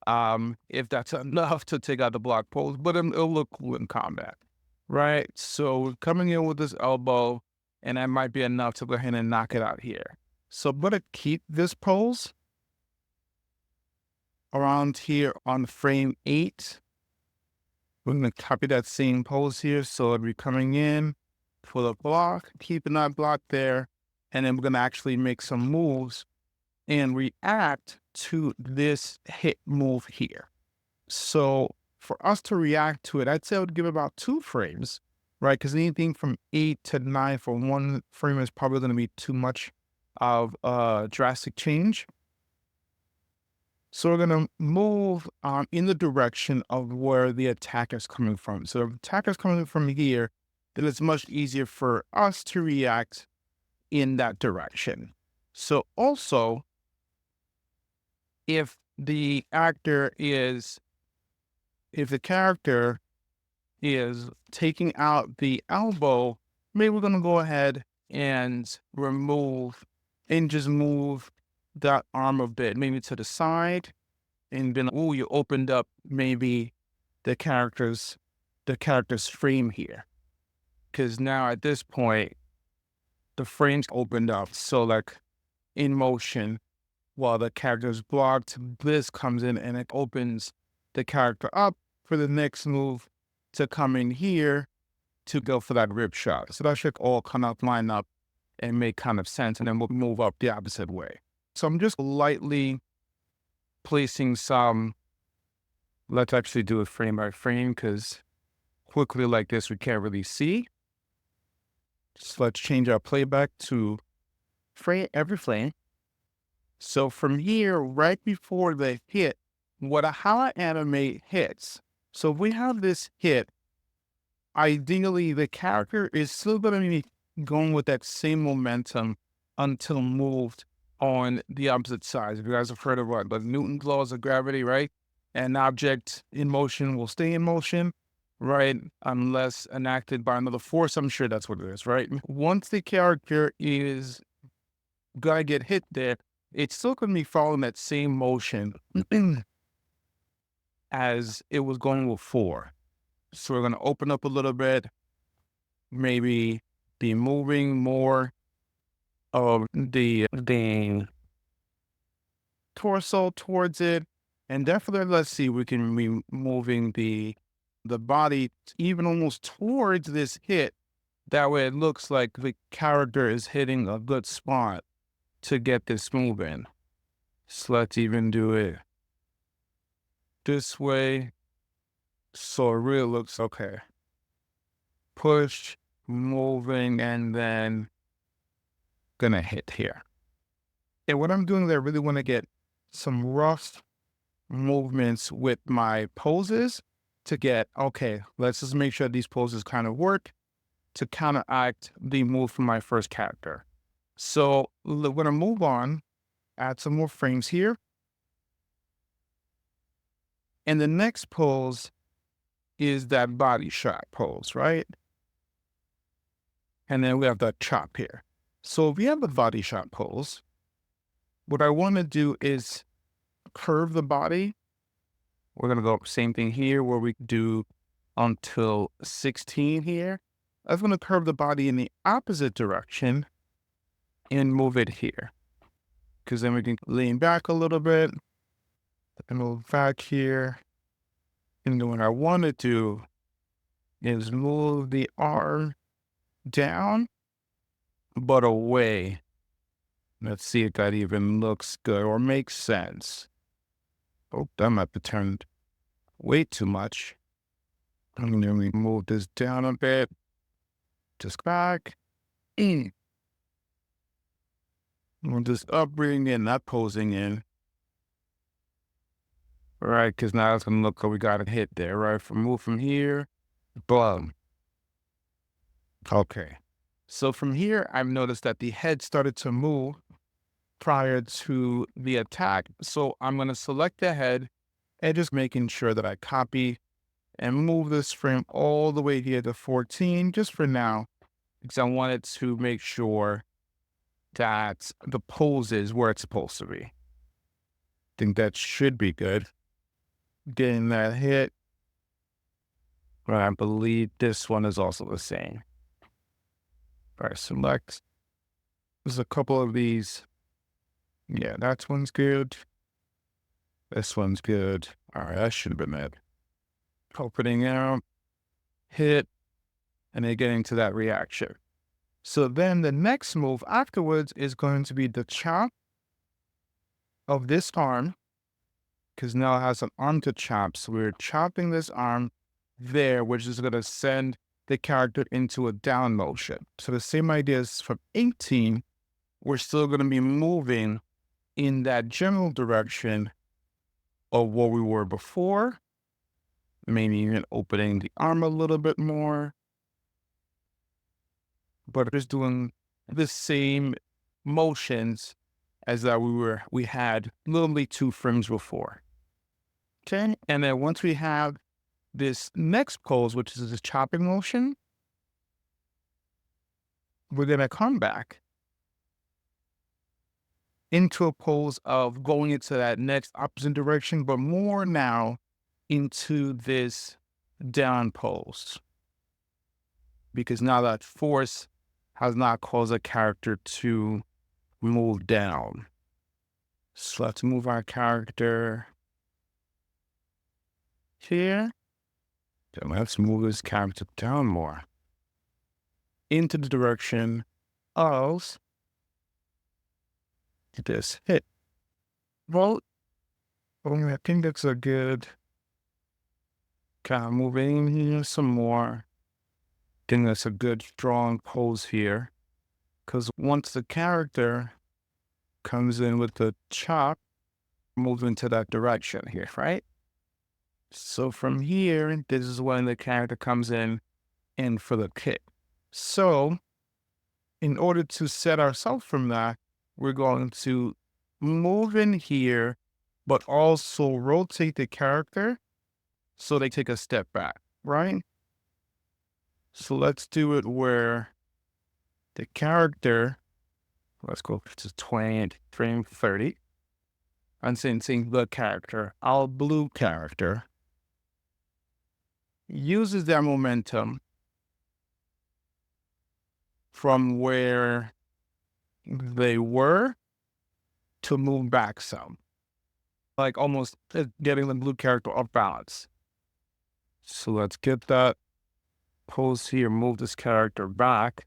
if that's enough to take out the block pose, but it'll look cool in combat, right? So coming in with this elbow, and that might be enough to go ahead and knock it out here. So I'm gonna keep this pose around here on frame 8. We're gonna copy that same pose here. So it'll be coming in for the block, keeping that block there, and then we're gonna actually make some moves and react to this hit move here. So for us to react to it, I'd say I would give about 2 frames, right? Because anything from 8 to 9 for 1 frame is probably going to be too much of a drastic change. So we're going to move in the direction of where the attack is coming from. So if the attack is coming from here, then it's much easier for us to react in that direction. So also, if the character is taking out the elbow, maybe we're going to go ahead and just move that arm a bit, maybe to the side, and then, oh, you opened up maybe the character's frame here. Because now at this point, the frame's opened up. So like in motion, while the character is blocked, this comes in and it opens the character up for the next move to come in here to go for that rip shot. So that should all kind of line up and make kind of sense. And then we'll move up the opposite way. So I'm just lightly placing some, let's actually do it frame by frame because quickly like this, we can't really see. So let's change our playback to every frame. So from here, right before the hit, how I animate hits. So if we have this hit, ideally the character is still going to be going with that same momentum until moved on the opposite side. If you guys have heard of what, but Newton's laws of gravity, right? An object in motion will stay in motion, right? Unless enacted by another force. I'm sure that's what it is, right? Once the character is gonna get hit there, it's still going to be following that same motion as it was going before. So we're going to open up a little bit, maybe be moving more of the torso towards it. And definitely, let's see, we can be moving the body even almost towards this hit. That way it looks like the character is hitting a good spot to get this move in. So let's even do it this way. So it really looks okay. Push, moving, and then gonna hit here. And what I'm doing there, I really want to get some rough movements with my poses to get, okay, let's just make sure these poses kind of work to counteract the move from my first character. So we're gonna move on, add some more frames here. And the next pose is that body shot pose, right? And then we have the chop here. So if we have the body shot pose, what I want to do is curve the body. We're going to go same thing here where we do until 16 here. I'm going to curve the body in the opposite direction and move it here. Because then we can lean back a little bit and move back here. And then what I want to do is move the arm down, but away. Let's see if that even looks good or makes sense. Oh, that might be turned way too much. I'm going to move this down a bit. Just back. We'll just bring in that posing in. All right, because now it's going to look like we got a hit there, right? Move from here, boom. Okay. So from here, I've noticed that the head started to move prior to the attack. So I'm going to select the head and just making sure that I copy and move this frame all the way here to 14 just for now, because I wanted to make sure that the pose is where it's supposed to be. I think that should be good. Getting that hit. But I believe this one is also the same. All right, select. There's a couple of these. Yeah, that one's good. This one's good. All right, that should have been it. Opening out, hit, and then getting to that reaction. So then the next move afterwards is going to be the chop of this arm, because now it has an arm to chop. So we're chopping this arm there, which is going to send the character into a down motion. So the same idea as from 18, we're still going to be moving in that general direction of what we were before, maybe even opening the arm a little bit more, but just doing the same motions as that we had literally 2 frames before. Okay, and then once we have this next pose, which is the chopping motion, we're gonna come back into a pose of going into that next opposite direction, but more now into this down pose. Because now that force has not caused a character to move down. So let's move our character here. Then let's move this character down more into the direction of this hit. Well, I think that's a good kind of moving here some more. I think that's a good strong pose here. Because once the character comes in with the chop, move into that direction here, right? So from here, this is when the character comes in for the kick. So in order to set ourselves from that, we're going to move in here, but also rotate the character so they take a step back, right? So let's do it where the character, let's go to 20 frame 30. I'm saying the character, our blue character, uses their momentum from where they were to move back some. Like almost getting the blue character off balance. So let's get that pose here, move this character back,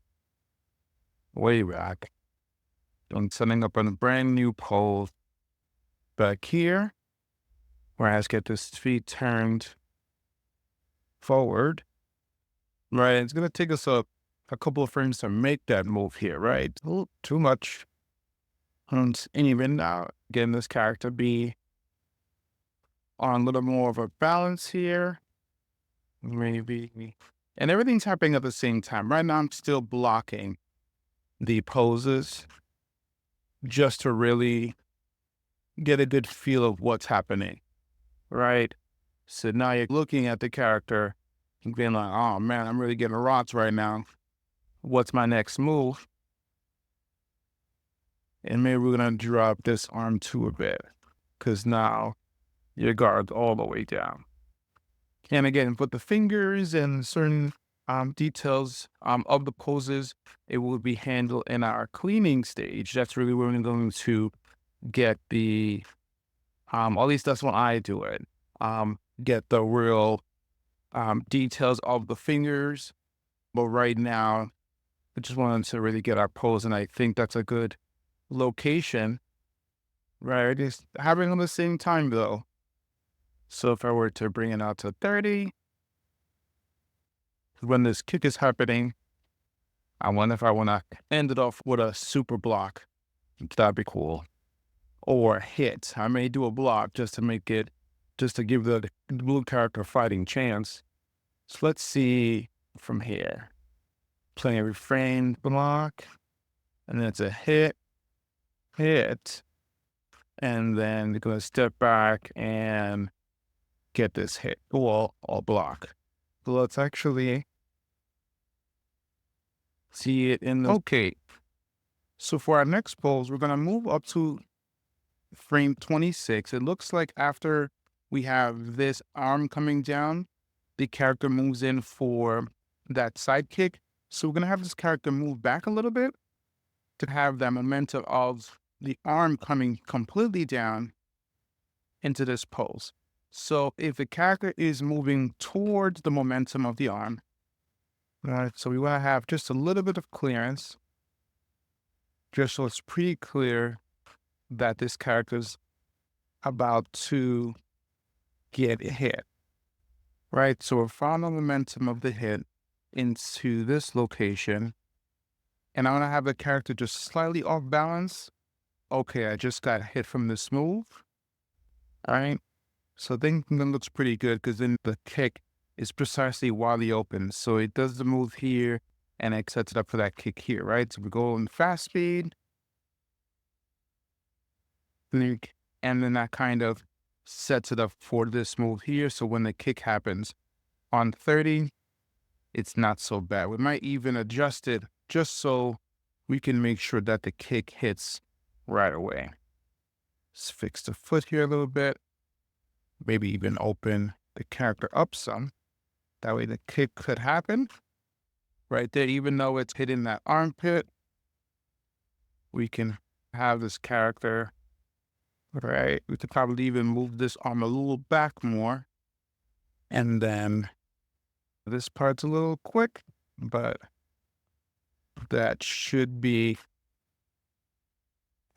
way back. I'm setting up a brand new pose back here, where I have to get this feet turned forward. Right, it's gonna take us a couple of frames to make that move here, right? A little too much. And even now, getting this character be on a little more of a balance here. Maybe. And everything's happening at the same time. Right now, I'm still blocking the poses just to really get a good feel of what's happening, right? So now you're looking at the character and being like, oh man, I'm really getting rocked right now. What's my next move? And maybe we're going to drop this arm to a bit, because now your guard's all the way down. And again, with the fingers and certain details of the poses, it will be handled in our cleaning stage. That's really where we're going to get the, at least that's when I do it, get the real details of the fingers. But right now, I just wanted to really get our pose, and I think that's a good location, right? Just having on the same time though. So if I were to bring it out to 30, when this kick is happening, I wonder if I want to end it off with a super block. That'd be cool. Or hit. I may do a block just to make it, just to give the blue character a fighting chance. So let's see from here. playing a refrain block, and then it's a hit, hit, and then you're gonna step back and get this hit, or block. So let's actually see it in the, okay. So for our next pose, we're gonna move up to frame 26. It looks like after we have this arm coming down, the character moves in for that sidekick. So we're gonna have this character move back a little bit to have that momentum of the arm coming completely down into this pose. So if the character is moving towards the momentum of the arm, right, so we want to have just a little bit of clearance, just so it's pretty clear that this character's about to get hit, right? So we're following the momentum of the hit into this location, and I want to have the character just slightly off balance. Okay, I just got hit from this move, all right? So then that looks pretty good because then the kick is precisely wildly open. So it does the move here and it sets it up for that kick here, right? So we go in fast speed, and then that kind of sets it up for this move here. So when the kick happens on 30, it's not so bad. We might even adjust it just so we can make sure that the kick hits right away. Let's fix the foot here a little bit. Maybe even open the character up some. That way the kick could happen right there. Even though it's hitting that armpit, we can have this character, right? We could probably even move this arm a little back more. And then this part's a little quick, but that should be.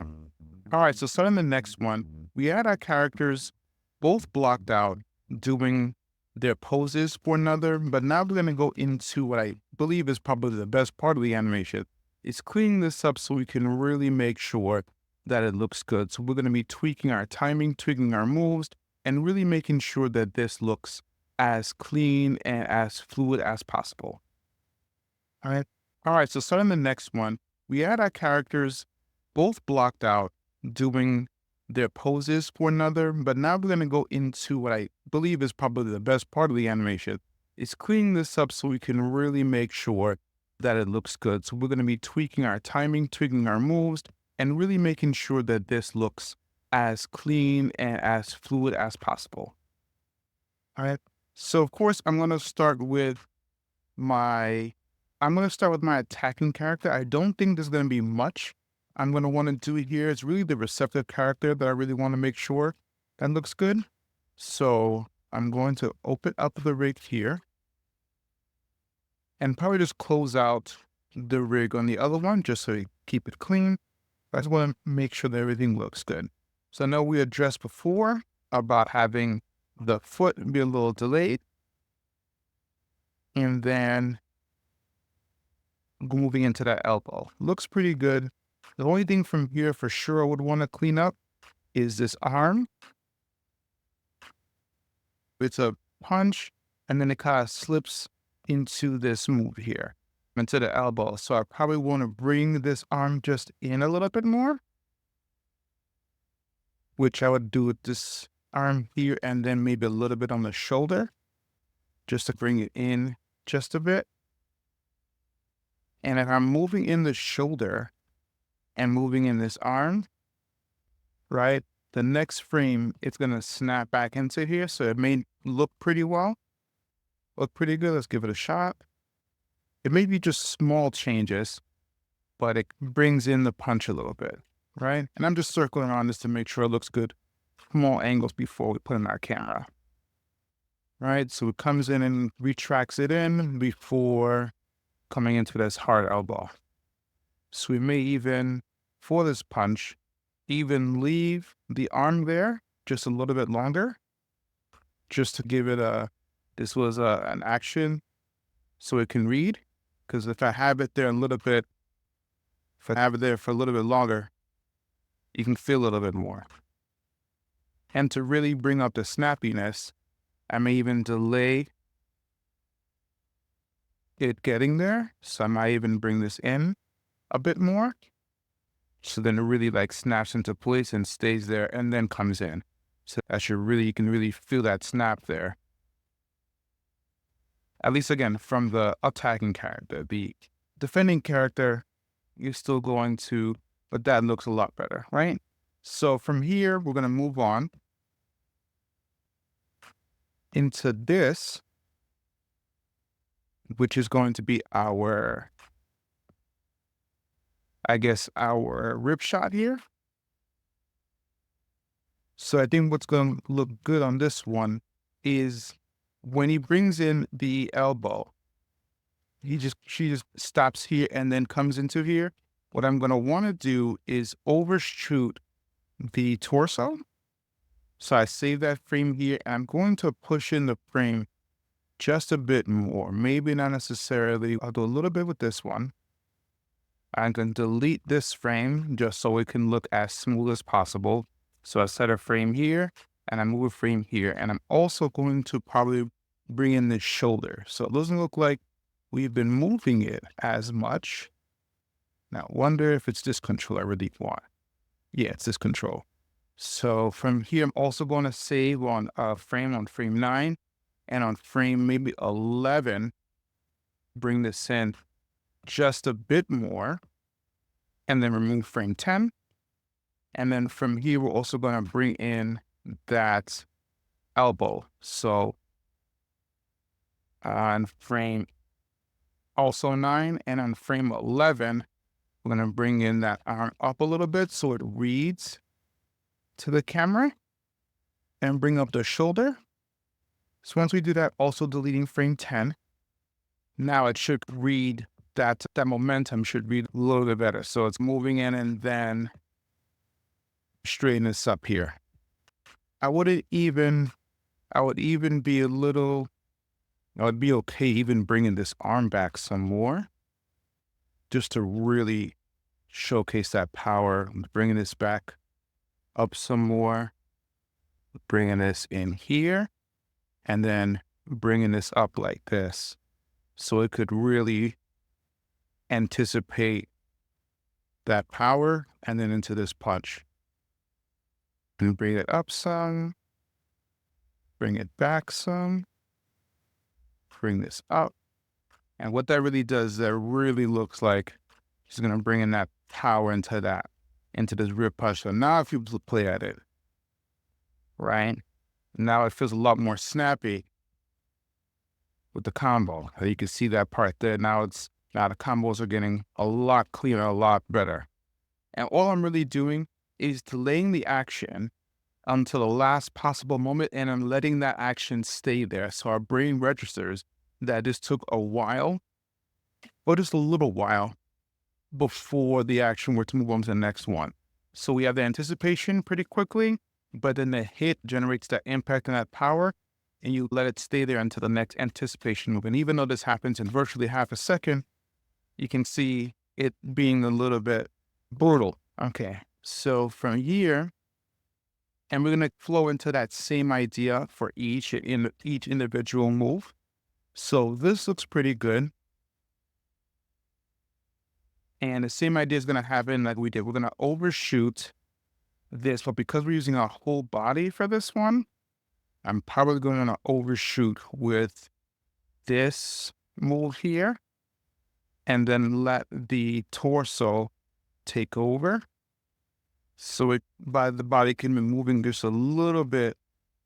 All right, so starting the next one, we had our characters both blocked out doing their poses for another, but now we're going to go into what I believe is probably the best part of the animation. It's cleaning this up so we can really make sure that it looks good. So we're going to be tweaking our timing, tweaking our moves, and really making sure that this looks as clean and as fluid as possible. All right. All right, so starting the next one, we had our characters both blocked out doing their poses for another, but now we're going to go into what I believe is probably the best part of the animation. It's cleaning this up so we can really make sure that it looks good. So we're going to be tweaking our timing, tweaking our moves, and really making sure that this looks as clean and as fluid as possible. All right. So of course, I'm going to start with my attacking character. I don't think there's going to be much I'm going to want to do here. It's really the receptive character that I really want to make sure that looks good. So I'm going to open up the rig here and probably just close out the rig on the other one just so we keep it clean. I just want to make sure that everything looks good. So I know we addressed before about having the foot be a little delayed and then moving into that elbow. Looks pretty good. The only thing from here for sure I would want to clean up is this arm. It's a punch, and then it kind of slips into this move here, into the elbow. So I probably want to bring this arm just in a little bit more, which I would do with this arm here, and then maybe a little bit on the shoulder, just to bring it in just a bit. And if I'm moving in the shoulder and moving in this arm, right, the next frame, it's going to snap back into here. So it may look pretty well, look pretty good. Let's give it a shot. It may be just small changes, but it brings in the punch a little bit, right? And I'm just circling around this to make sure it looks good from all angles before we put in our camera, right? So it comes in and retracts it in before coming into this hard elbow. So we may even, for this punch, even leave the arm there just a little bit longer, just to give it this was an action so it can read. Because if I have it there a little bit, if I have it there for a little bit longer, you can feel a little bit more. And to really bring up the snappiness, I may even delay it getting there. So I might even bring this in a bit more. So then it really like snaps into place and stays there and then comes in. So that should really, you can really feel that snap there. At least again, from the attacking character. The defending character, you're still going to, but that looks a lot better, right? So from here, we're going to move on into this, which is going to be our, I guess, our rip shot here. So I think what's going to look good on this one is when he brings in the elbow, she just stops here and then comes into here. What I'm going to want to do is overshoot the torso. So I save that frame here, and I'm going to push in the frame just a bit more. Maybe not necessarily. I'll do a little bit with this one. I'm going to delete this frame just so it can look as smooth as possible. So I set a frame here and I move a frame here. And I'm also going to probably bring in this shoulder. So it doesn't look like we've been moving it as much. Now, wonder if it's this control I really want. Yeah, it's this control. So from here, I'm also going to save on frame 9 and on frame maybe 11, bring this in just a bit more and then remove frame 10. And then from here, we're also going to bring in that elbow. So on frame also 9 and on frame 11, we're going to bring in that arm up a little bit so it reads to the camera and bring up the shoulder. So once we do that, also deleting frame 10, now it should read that momentum should read a little bit better. So it's moving in and then straighten this up here. I would even be a little, I would be okay even bringing this arm back some more just to really showcase that power. I'm bringing this back up some more, bringing this in here, and then bringing this up like this. So it could really anticipate that power and then into this punch. And bring it up some, bring it back some, bring this up. And what that really does, that really looks like she's going to bring in that power into this rip punch. So now if you play at it, right? Now it feels a lot more snappy with the combo. You can see that part there. Now the combos are getting a lot cleaner, a lot better. And all I'm really doing is delaying the action until the last possible moment, and I'm letting that action stay there. So our brain registers that this took a while, or just a little while, before the action were to move on to the next one. So we have the anticipation pretty quickly, but then the hit generates that impact and that power, and you let it stay there until the next anticipation move. And even though this happens in virtually half a second, you can see it being a little bit brutal. Okay, so from here, and we're going to flow into that same idea for each individual move. So this looks pretty good. And the same idea is going to happen like we did. We're going to overshoot this, but because we're using our whole body for this one, I'm probably going to overshoot with this move here and then let the torso take over. So the body can be moving just a little bit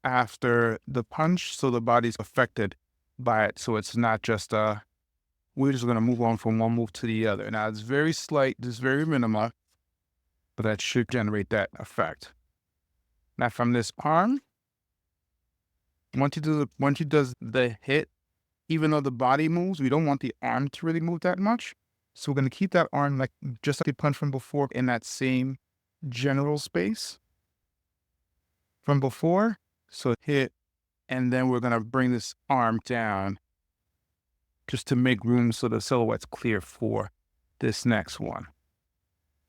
after the punch, so the body's affected by it. So it's not just we're just going to move on from one move to the other. Now it's very slight, just very minimal, but that should generate that effect. Now from this arm, once he does the hit, even though the body moves, we don't want the arm to really move that much. So we're going to keep that arm just like the punch from before in that same general space from before. So hit, and then we're going to bring this arm down just to make room so the silhouette's clear for this next one.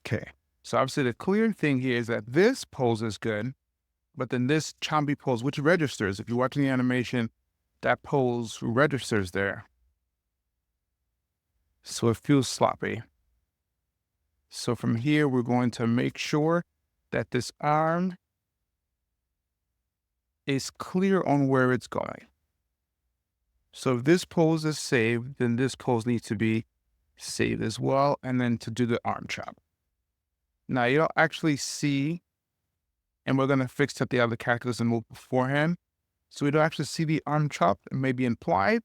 Okay, so obviously the clear thing here is that this pose is good, but then this chompy pose, which registers, if you're watching the animation, that pose registers there. So it feels sloppy. So from here, we're going to make sure that this arm is clear on where it's going. So if this pose is saved, then this pose needs to be saved as well. And then to do the arm chop. Now you don't actually see, and we're going to fix that the other characters and move beforehand. So we don't actually see the arm chop. It may be implied,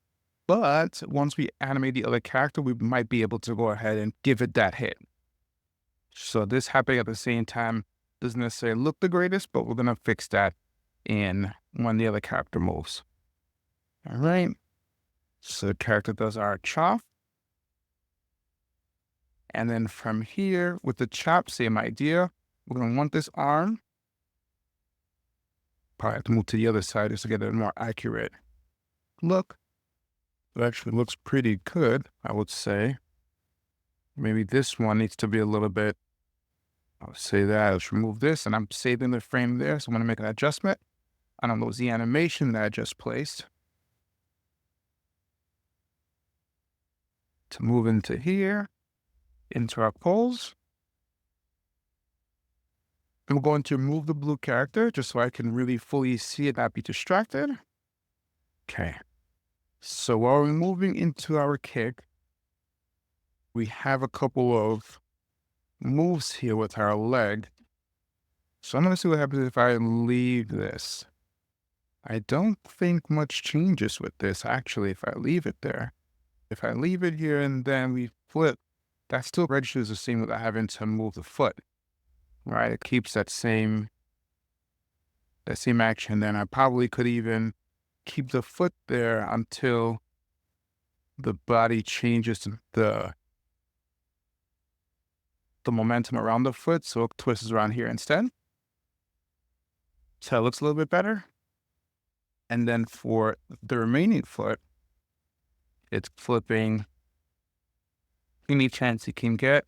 but once we animate the other character, we might be able to go ahead and give it that hit. So this happening at the same time doesn't necessarily look the greatest, but we're going to fix that in when the other character moves. All right. So the character does our chop. And then from here with the chop, same idea. We're going to want this arm. Probably have to move to the other side just to get a more accurate look. It actually looks pretty good, I would say. Maybe this one needs to be a little bit, I'll say that. Let's remove this, and I'm saving the frame there, so I'm going to make an adjustment. I don't lose the animation that I just placed. To move into here, into our pose. I'm going to remove the blue character just so I can really fully see it, not be distracted. Okay. So while we're moving into our kick, we have a couple of moves here with our leg. So I'm going to see what happens if I leave this. I don't think much changes with this, actually, if I leave it there. If I leave it here and then we flip, that still registers the same without having to move the foot, right? It keeps that same action. Then I probably could even keep the foot there until the body changes the momentum around the foot, so it twists around here instead. So it looks a little bit better. And then for the remaining foot, it's flipping any chance it can get.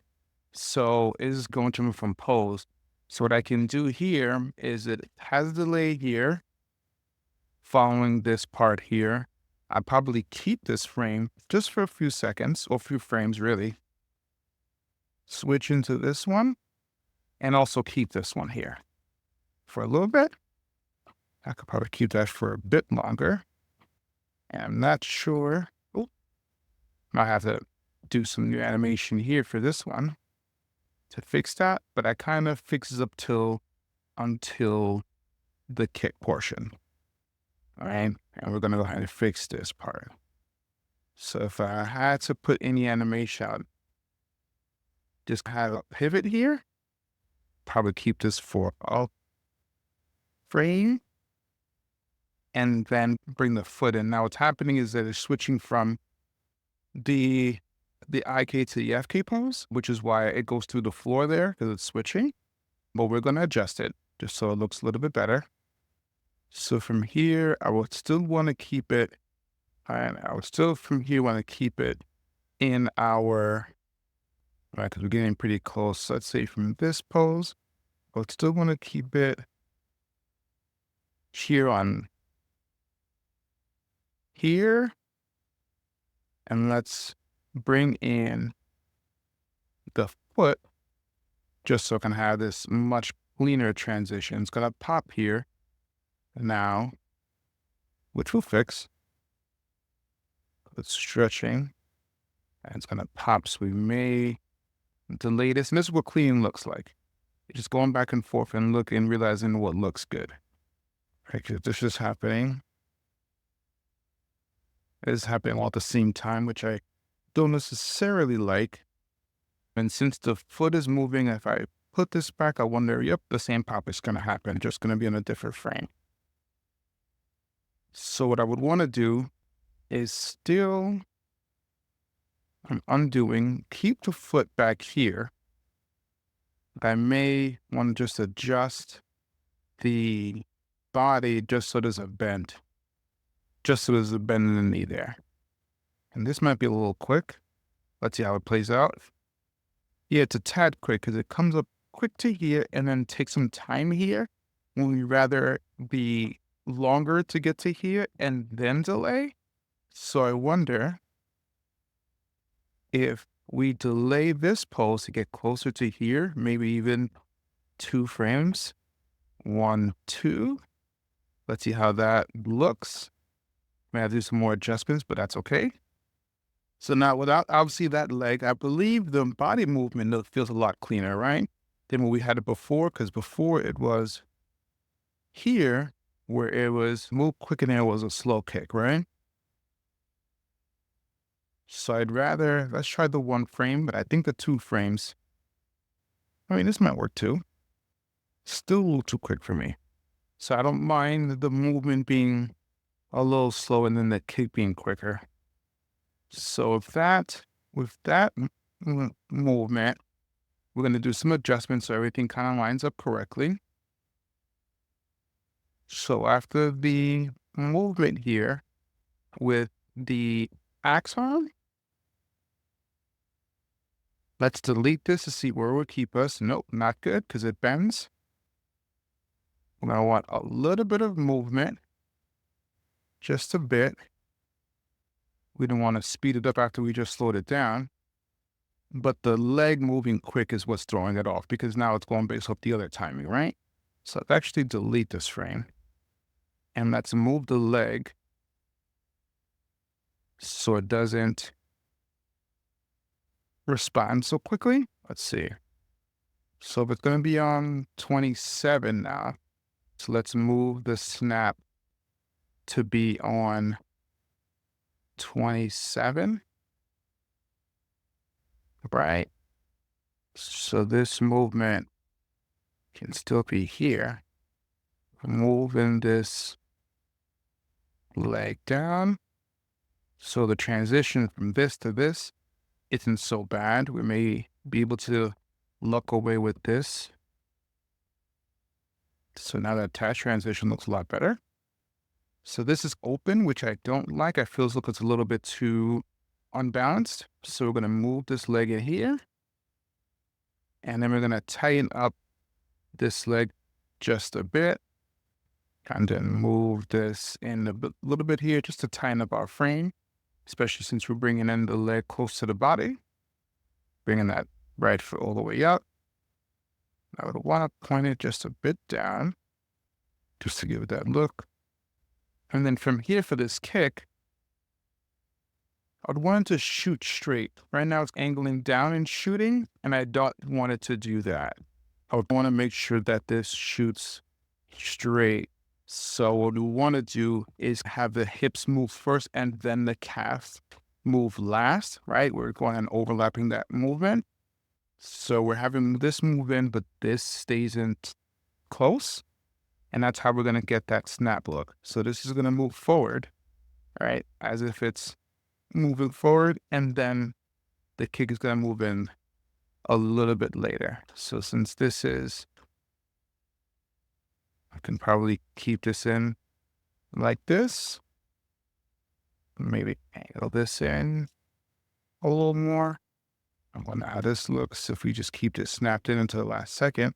So it is going to move from pose. So what I can do here is it has a delay here following this part here. I probably keep this frame just for a few seconds or a few frames really. Switch into this one and also keep this one here for a little bit. I could probably keep that for a bit longer. And I'm not sure. Oh, might have to do some new animation here for this one to fix that, but I kind of fixes up until the kick portion. All right, and we're gonna go ahead and fix this part. So if I had to put any animation, just have a pivot here, probably keep this for a frame, and then bring the foot in. Now what's happening is that it's switching from the IK to the FK pose, which is why it goes through the floor there because it's switching. But we're going to adjust it just so it looks a little bit better. So from here, I would still want to keep it, and I would still from here want to keep it in our, right, because we're getting pretty close. Let's say from this pose, I would still want to keep it here on here. And let's bring in the foot just so I can have this much cleaner transition. It's going to pop here now, which we'll fix. It's stretching and it's going to pop. So we may delay this. And this is what cleaning looks like. Just going back and forth and looking, realizing what looks good. Right, because this is happening. It is happening all at the same time, which I don't necessarily like. And since the foot is moving, if I put this back, I wonder, yep, the same pop is going to happen, just going to be in a different frame. So what I would want to do is still, I'm undoing, keep the foot back here. I may want to just adjust the body just so there's a bend. Just so there's a bend in the knee there. And this might be a little quick. Let's see how it plays out. Yeah, it's a tad quick because it comes up quick to here and then takes some time here when we rather be longer to get to here and then delay. So I wonder if we delay this pose to get closer to here, maybe even 2 frames, 1, 2. Let's see how that looks. May have to do some more adjustments, but that's okay. So now without obviously that leg, I believe the body movement feels a lot cleaner, right? Than when we had it before, because before it was here where it was move quick and there was a slow kick, right? So I'd rather, let's try the 1 frame, but I think the 2 frames, I mean, this might work too. Still a little too quick for me. So I don't mind the movement being a little slow and then the kick being quicker. So with that movement, we're going to do some adjustments so everything kind of lines up correctly. So after the movement here with the axe arm, let's delete this to see where it would keep us. Nope, not good because it bends. We're going to want a little bit of movement, just a bit. We don't want to speed it up after we just slowed it down. But the leg moving quick is what's throwing it off because now it's going based off the other timing, right? So let's actually delete this frame. And let's move the leg so it doesn't respond so quickly. Let's see. So if it's going to be on 27 now, so let's move the snap to be on 27. Right? So this movement can still be here. Moving this leg down. So the transition from this to this isn't so bad. We may be able to luck away with this. So now that transition looks a lot better. So this is open, which I don't like. I feel like it's a little bit too unbalanced. So we're going to move this leg in here. And then we're going to tighten up this leg just a bit. And then move this in a little bit here just to tighten up our frame, especially since we're bringing in the leg close to the body. Bringing that right foot all the way up. I would want to point it just a bit down just to give it that look. And then from here for this kick, I'd want it to shoot straight. Right now it's angling down and shooting, and I don't want it to do that. I would want to make sure that this shoots straight. So what we want to do is have the hips move first and then the calf move last, right? We're going and overlapping that movement. So we're having this move in, but this stays in close. And that's how we're going to get that snap look. So this is going to move forward, right? As if it's moving forward. And then the kick is going to move in a little bit later. So since this is, I can probably keep this in like this. Maybe angle this in a little more. I wonder how this looks if we just keep this snapped in until the last second.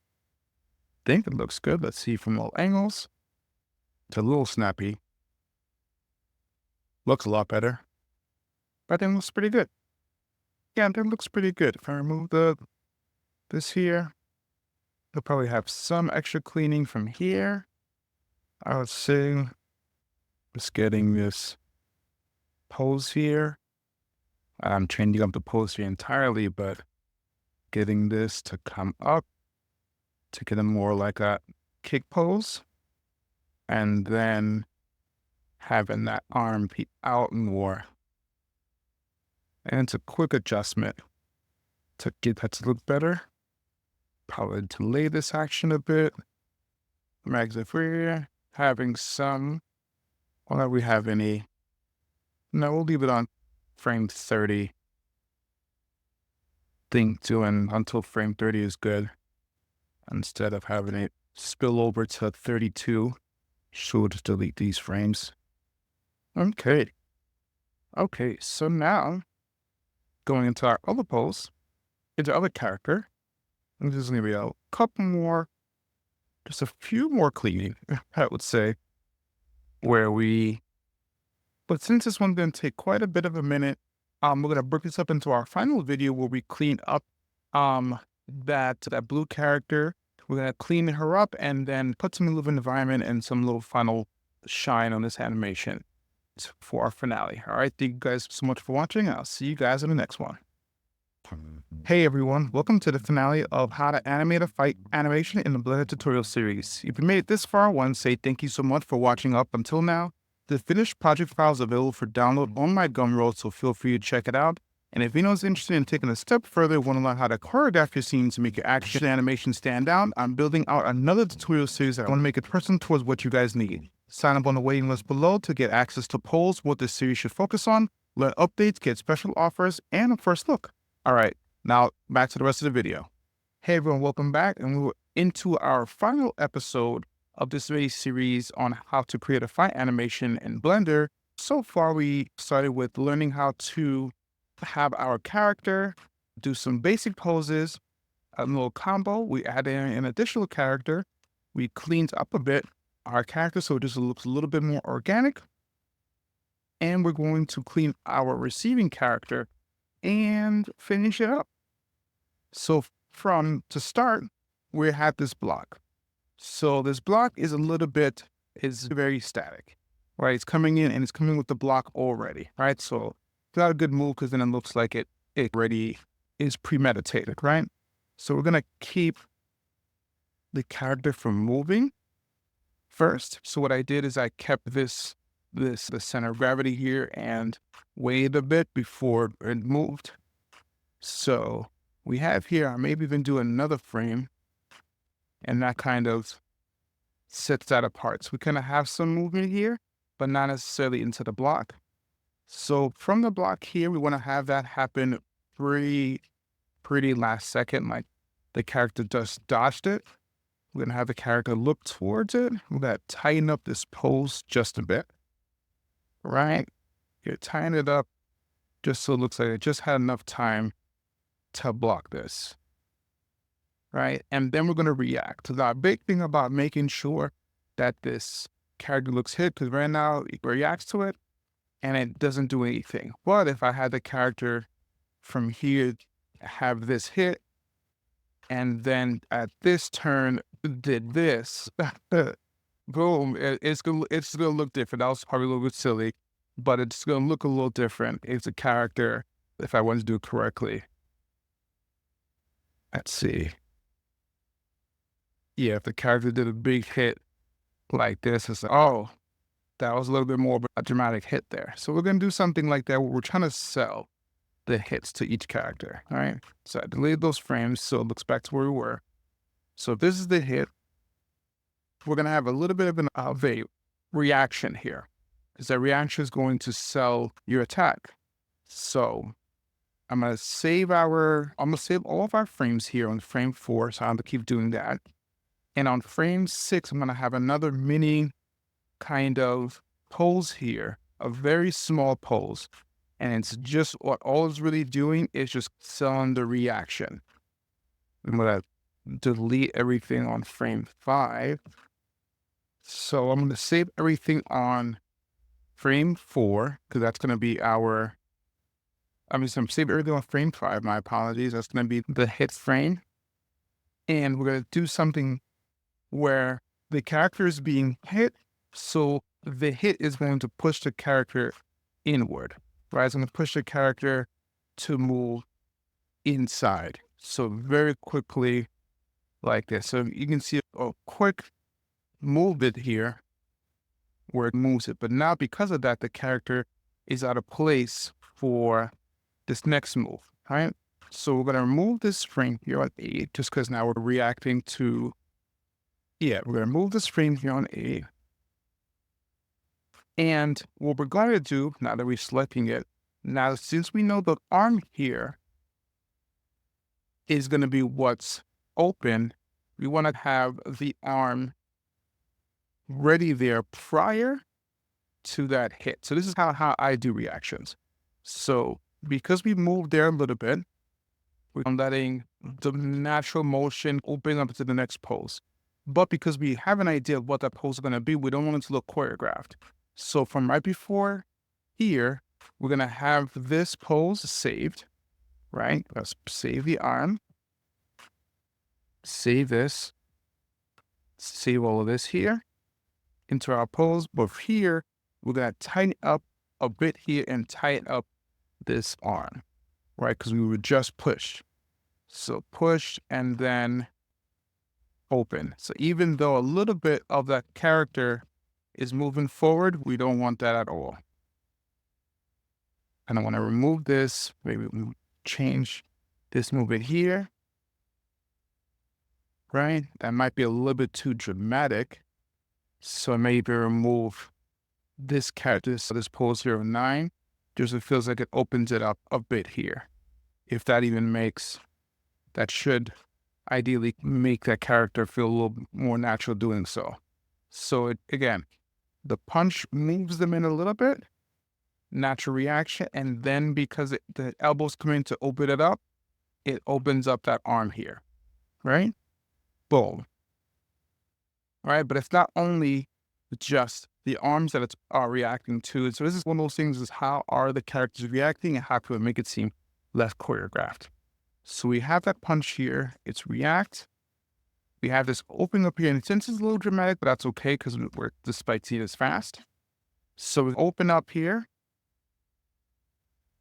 I think it looks good. Let's see from all angles. It's a little snappy. Looks a lot better. But I think it looks pretty good. Yeah, that looks pretty good. If I remove this here, they'll probably have some extra cleaning from here. I would say just getting this pose here. I'm changing up the pose here entirely, but getting this to come up to get a more like a kick pose. And then having that arm be out more. And it's a quick adjustment to get that to look better. Probably delay this action a bit. Mags, if we're having some, or are we have any? No, we'll leave it on frame 30. Think doing until frame 30 is good. Instead of having it spill over to 32, so just delete these frames. Okay. Okay, so now going into our other pose, into other character, and this is going to be a couple more, just a few more cleaning, I would say, but since this one's going to take quite a bit of a minute, we're gonna break this up into our final video where we clean up um that blue character. We're gonna clean her up and then put some little environment and some little final shine on this animation for our finale. All right, thank you guys so much for watching. I'll see you guys in the next one. Hey everyone, welcome to the finale of How to Animate a Fight animation in the Blender tutorial series. If you made it this far, I want to say thank you so much for watching up until now. The finished project file is available for download on my Gumroad, so feel free to check it out. And if anyone's interested in taking a step further, want to learn how to choreograph your scenes to make your action animation stand out, I'm building out another tutorial series that I want to make it personal towards what you guys need. Sign up on the waiting list below to get access to polls, what this series should focus on, learn updates, get special offers, and a first look. All right, now back to the rest of the video. Hey everyone, welcome back, and we're into our final episode of this very series on how to create a fight animation in Blender. So far, we started with learning how to have our character do some basic poses, a little combo. We added in an additional character. We cleaned up a bit our character so it just looks a little bit more organic. And we're going to clean our receiving character and finish it up. So to start, we have this block. So this block is very static, right? It's coming in and it's coming with the block already, right? So it's not a good move because then it looks like it already is premeditated, right? So we're gonna keep the character from moving first. So what I did is I kept the center of gravity here and waited a bit before it moved. So we have here, I maybe even do another frame, and that kind of sets that apart. So we kind of have some movement here, but not necessarily into the block. So from the block here, we want to have that happen pretty last second, like the character just dodged it. We're going to have the character look towards it. We're going to tighten up this pose just a bit, right? You tighten it up just so it looks like it just had enough time to block this, right? And then we're going to react. So the big thing about making sure that this character looks hit, because right now it reacts to it and it doesn't do anything. But if I had the character from here have this hit, and then at this turn did this, boom, it's gonna look different. That was probably a little bit silly, but it's gonna look a little different. It's a character, if I want to do it correctly. Let's see. Yeah, if the character did a big hit like this, it's like, oh, that was a little bit more of a dramatic hit there. So we're gonna do something like that where we're trying to sell the hits to each character, all right? So I deleted those frames so it looks back to where we were. So if this is the hit, we're gonna have a little bit of a reaction here, because that reaction is going to sell your attack. So I'm gonna save all of our frames here on frame 4, so I'm gonna keep doing that. And on frame 6, I'm gonna have another mini kind of pose here, a very small pose. And it's just what all it's really doing is just selling the reaction. I'm gonna delete everything on frame 5. So I'm gonna save everything on frame 4, because that's gonna be I'm save everything on frame 5, my apologies. That's gonna be the hit frame. And we're gonna do something where the character is being hit, so the hit is going to push the character inward, right? It's going to push the character to move inside. So very quickly like this. So you can see a quick movement here where it moves it. But now because of that, the character is out of place for this next move, right? So we're going to remove this frame here on A, just because now we're reacting to, we're going to move this frame here on A. And what we're going to do, now that we're selecting it, now since we know the arm here is going to be what's open, we want to have the arm ready there prior to that hit. So this is how I do reactions. So because we moved there a little bit, we're letting the natural motion open up to the next pose. But because we have an idea of what that pose is going to be, we don't want it to look choreographed. So from right before here, we're going to have this pose saved, right? Let's save the arm, save this, save all of this here into our pose. But here, we're going to tighten up a bit here and tighten up this arm, right? Because we were just pushed. So push and then open. So even though a little bit of that character is moving forward, we don't want that at all. And I want to remove this. Maybe we change this movement here, right? That might be a little bit too dramatic. So maybe remove this character, so this pose here of 9, just it feels like it opens it up a bit here. If that even makes, that should ideally make that character feel a little more natural doing so. So again, the punch moves them in a little bit, natural reaction, and then because the elbows come in to open it up, it opens up that arm here, right? Boom. All right, but it's not only just the arms that are reacting to. So this is one of those things, is how are the characters reacting and how can we make it seem less choreographed? So we have that punch here, it's react. We have this opening up here, and since it's a little dramatic, but that's okay because this fight scene is fast. So we open up here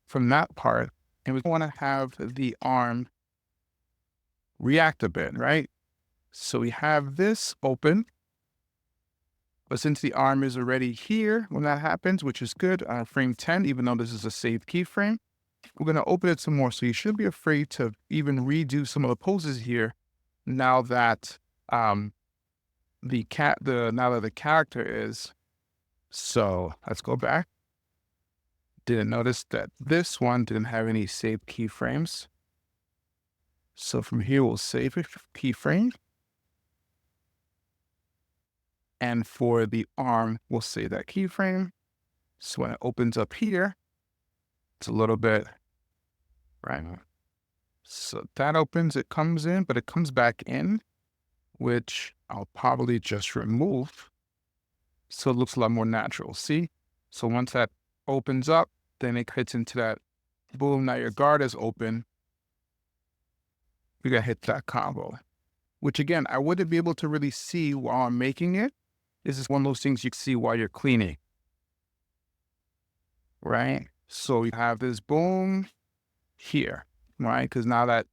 from that part, and we want to have the arm react a bit, right? So we have this open, but since the arm is already here when that happens, which is good, frame 10, even though this is a saved keyframe, we're going to open it some more. So you shouldn't be afraid to even redo some of the poses here now that the character is. So let's go back. Didn't notice that this one didn't have any saved keyframes. So from here, we'll save a keyframe. And for the arm, we'll save that keyframe. So when it opens up here, it's a little bit, right? So that opens, it comes in, but it comes back in, which I'll probably just remove. So it looks a lot more natural, see? So once that opens up, then it hits into that, boom, now your guard is open. We gotta hit that combo, which again, I wouldn't be able to really see while I'm making it. This is one of those things you can see while you're cleaning, right? So you have this boom here, right? Because now that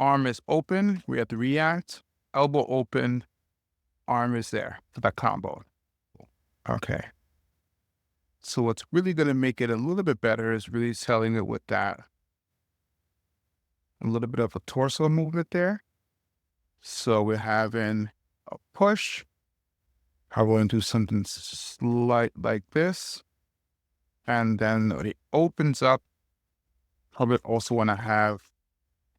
arm is open, we have to react, elbow open, arm is there for that combo. Okay. So what's really going to make it a little bit better is really selling it with that. A little bit of a torso movement there. So we're having a push. I'm going to do something slight like this. And then it opens up. I would also want to have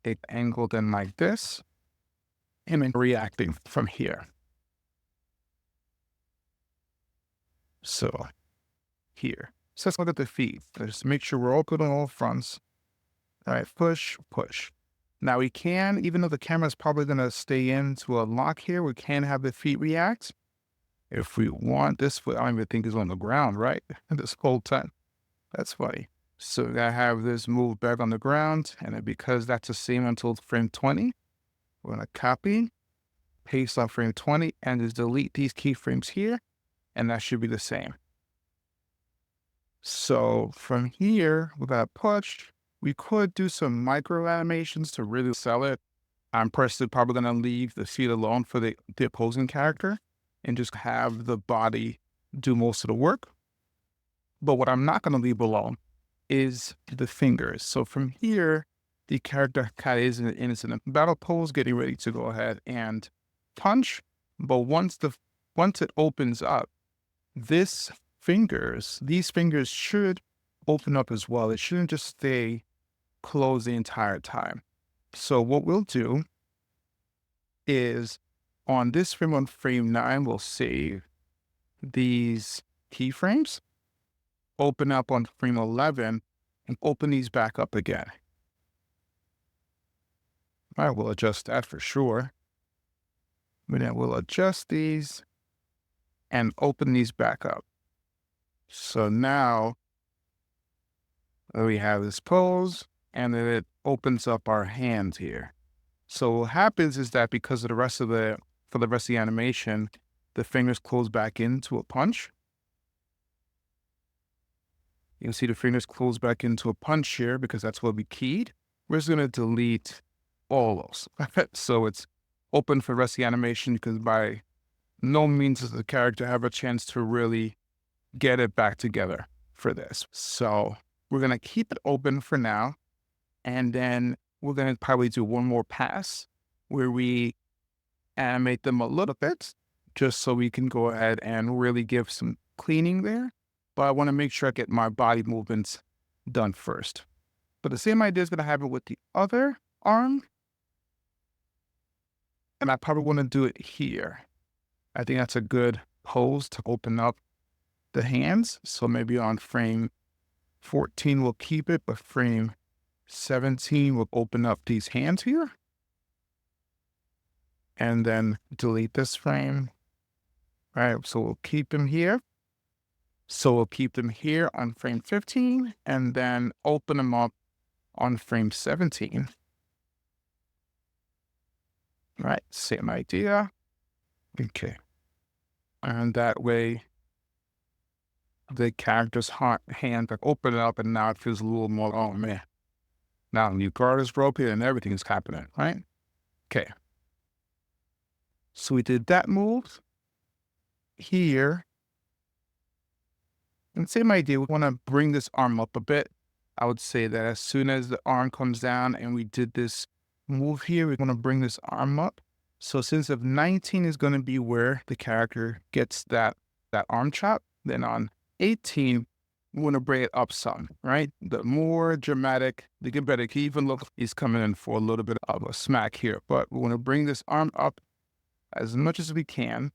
it angled in like this. And then reacting from here. So here. So let's look at the feet. Just make sure we're all good on all fronts. All right, push, push. Now we can, even though the camera is probably going to stay in to a lock here, we can have the feet react. If we want, this foot, I don't even think is on the ground, right? This whole time. That's funny. So we gotta have this move back on the ground. And then because that's the same until frame 20, we're going to copy, paste on frame 20, and just delete these keyframes here. And that should be the same. So from here, with that push, we could do some micro animations to really sell it. I'm personally probably going to leave the feet alone for the opposing character and just have the body do most of the work. But what I'm not going to leave alone is the fingers. So from here, the character kind of is in a battle pose, getting ready to go ahead and punch. But once it opens up, these fingers should open up as well. It shouldn't just stay closed the entire time. So what we'll do is on this frame, on frame 9, we'll save these keyframes, open up on frame 11, and open these back up again. All right, we'll adjust that for sure. But then we'll adjust these and open these back up. So now We have this pose, and then it opens up our hands here. So what happens is that because of for the rest of the animation, the fingers close back into a punch. You can see the fingers close back into a punch here because that's what we keyed. We're just gonna delete all those. So it's open for the rest of the animation because by no means does the character have a chance to really get it back together for this. So we're gonna keep it open for now. And then we're gonna probably do one more pass where we animate them a little bit just so we can go ahead and really give some cleaning there. But I wanna make sure I get my body movements done first. But the same idea is gonna happen with the other arm. And I probably wanna do it here. I think that's a good pose to open up the hands. So maybe on frame 14, we'll keep it, but frame 17, we'll open up these hands here. And then delete this frame. All right, so we'll keep them here. So we'll keep them here on frame 15 and then open them up on frame 17. All right, same idea. Okay. And that way, the character's hand like open it up and now it feels a little more, oh man. Now new guard is broken and everything is happening, right? Okay. So we did that move here. And same idea, we want to bring this arm up a bit. I would say that as soon as the arm comes down and we did this move here, we're going to bring this arm up. So since if 19 is going to be where the character gets that arm chop, then on 18, we want to bring it up some, right? The more dramatic, the get better. Even look, he's coming in for a little bit of a smack here, but we want to bring this arm up as much as we can,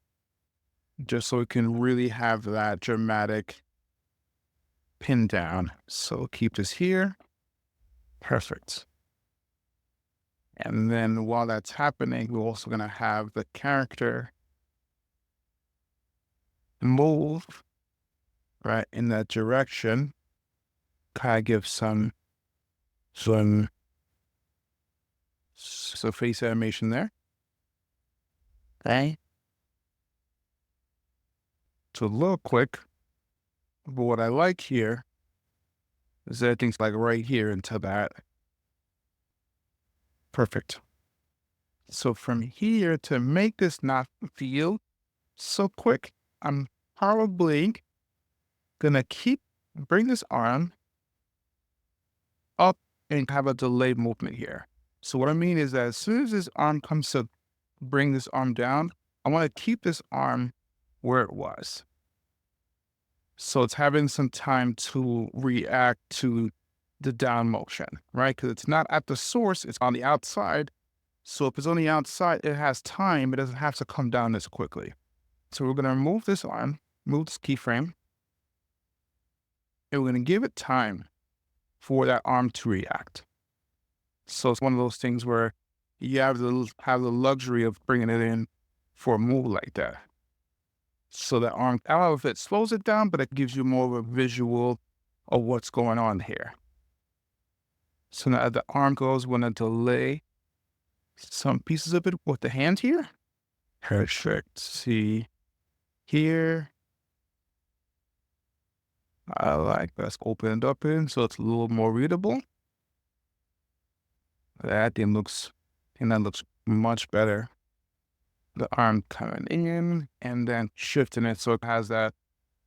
just so we can really have that dramatic pin down. So keep this here. Perfect. And then while that's happening, we're also going to have the character move right in that direction. Kind of give some face animation there. Okay. So a little quick, but what I like here is that things like right here into that. Perfect. So from here to make this not feel so quick, I'm probably gonna bring this arm up and have a delayed movement here. So what I mean is that as soon as this arm comes to bring this arm down, I want to keep this arm where it was. So it's having some time to react to the down motion, right? Because it's not at the source, it's on the outside. So if it's on the outside, it has time. It doesn't have to come down as quickly. So we're going to remove this arm, move this keyframe, and we're going to give it time for that arm to react. So it's one of those things where you have the luxury of bringing it in for a move like that. So that arm, I don't know if it slows it down, but it gives you more of a visual of what's going on here. So now the arm goes, we're going to delay some pieces of it with the hand here. Perfect. See here. I like that's opened up in, so it's a little more readable. That looks much better. The arm coming in and then shifting it so it has that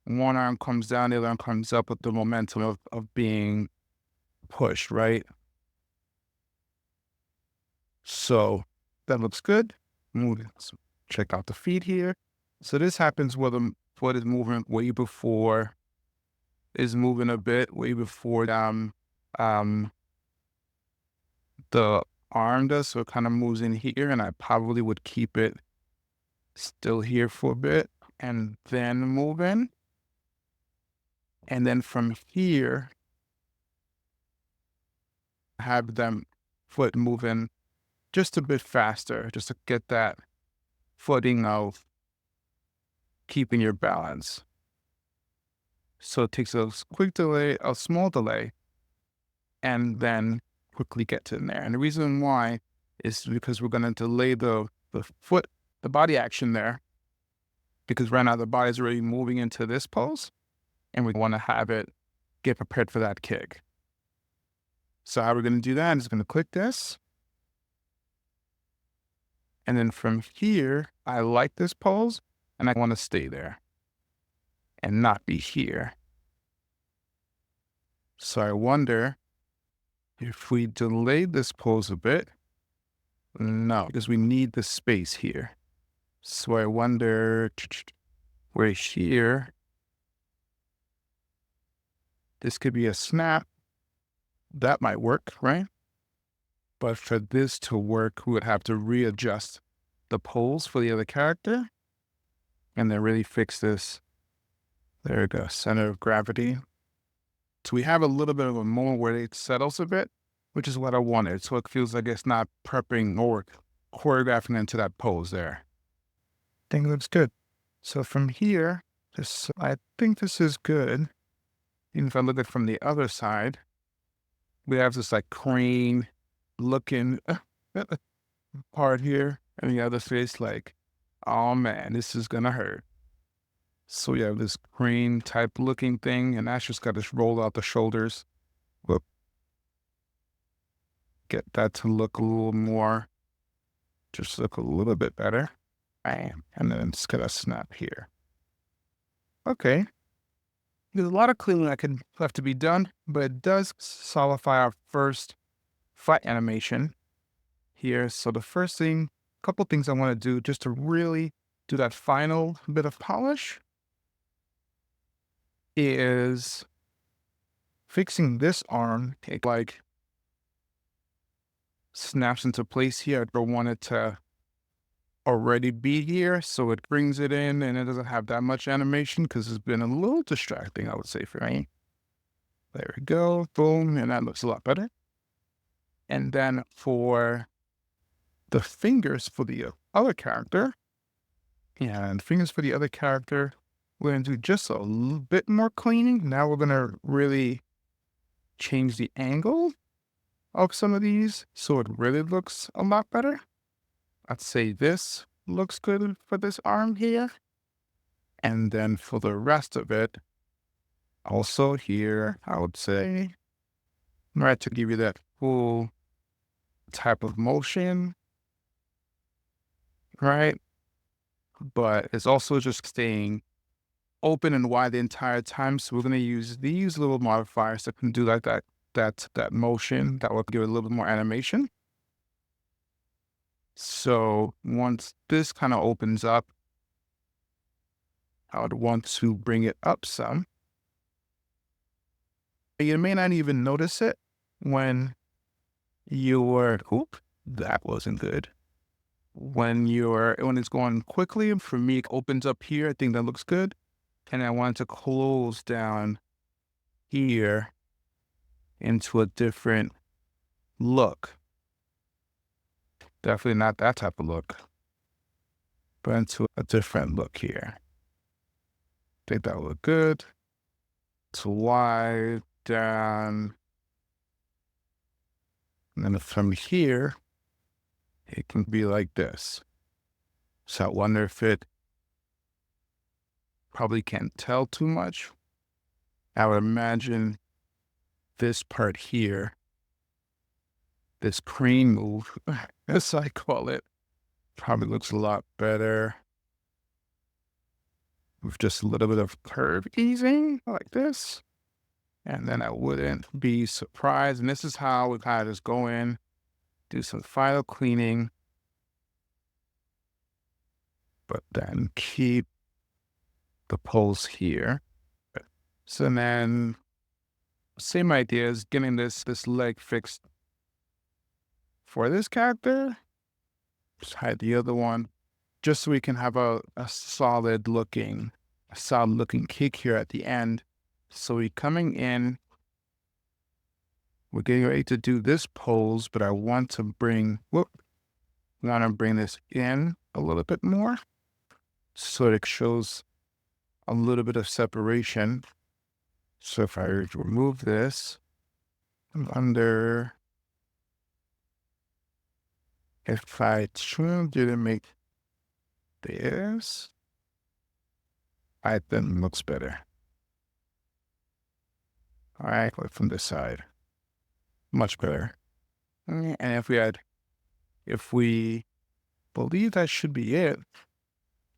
one arm comes down, the other arm comes up with the momentum of being pushed, right? So that looks good. Check out the feet here. So this happens where the foot is moving way before, is moving a bit way before the arm does. So it kind of moves in here, and I probably would keep it still here for a bit and then move in. And then from here, have them foot moving just a bit faster, just to get that footing of keeping your balance. So it takes a quick delay, a small delay, and then quickly get in there. And the reason why is because we're going to delay the body action there, because right now the body's already moving into this pose, and we want to have it get prepared for that kick. So how we're going to do that is going to click this. And then from here, I like this pose, and I want to stay there and not be here. So I wonder if we delay this pose a bit. No, because we need the space here. So I wonder where here, this could be a snap. That might work, right? But for this to work, we would have to readjust the pose for the other character and then really fix this. There we go, center of gravity. So we have a little bit of a moment where it settles a bit, which is what I wanted. So it feels like it's not prepping or choreographing into that pose there. I think it looks good. So from here, I think this is good. Even if I look at it from the other side, we have this like crane looking part here, and the other face like, oh man, this is gonna hurt. So we have this crane type looking thing, and that's just got to roll out the shoulders. Whoop. Get that to look a little more, just look a little bit better. Bam. And then it's gonna snap here. Okay. There's a lot of cleaning that can have to be done, but it does solidify our first fight animation here. So the first thing, a couple things I want to do just to really do that final bit of polish is fixing this arm. It like snaps into place here. I don't want it to already be here, so it brings it in and it doesn't have that much animation because it's been a little distracting, I would say, for me. There we go, boom, and that looks a lot better. And then for the fingers for the other character, we're going to do just a little bit more cleaning. Now we're going to really change the angle of some of these so it really looks a lot better. I'd say this looks good for this arm here. And then for the rest of it, also here, I would say, right, to give you that full type of motion, right? But it's also just staying open and wide the entire time. So we're going to use these little modifiers that can do like that motion that will give it a little bit more animation. So once this kind of opens up, I would want to bring it up some. You may not even notice it when you're, that wasn't good. When it's going quickly, for me, it opens up here. I think that looks good. And I want to close down here into a different look. Definitely not that type of look, but into a different look here. I think that would look good. To wide down. And then from here, it can be like this. So I wonder if it probably can't tell too much. I would imagine this part here, this crane move, as I call it, probably looks a lot better with just a little bit of curve easing like this. And then I wouldn't be surprised. And this is how we kind of just go in, do some final cleaning, but then keep the pose here. So then, same idea as getting this leg fixed for this character. Just hide the other one, just so we can have a solid looking kick here at the end. So we're coming in, we're getting ready to do this pose, but I want to bring this in a little bit more so it shows a little bit of separation. So if I remove this, Blender. If I trimmed you to make this, I then looks better. All right, look from this side. Much better. And if we believe that should be it.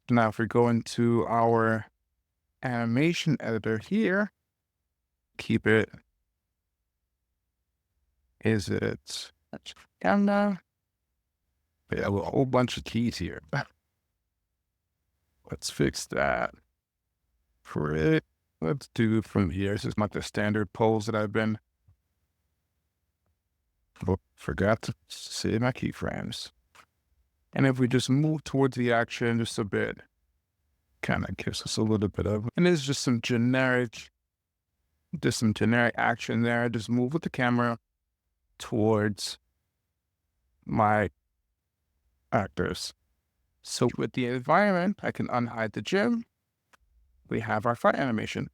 Now, if we go into our animation editor here, keep it. Is it camera? We have a whole bunch of keys here. Let's fix that. For it, let's do from here. This is not the standard pose that I've been. Oh, forgot to save my keyframes. And if we just move towards the action just a bit, kind of gives us a little bit of, and there's just some generic action there. Just move with the camera towards my actors. So with the environment, I can unhide the gym. We have our fight animation.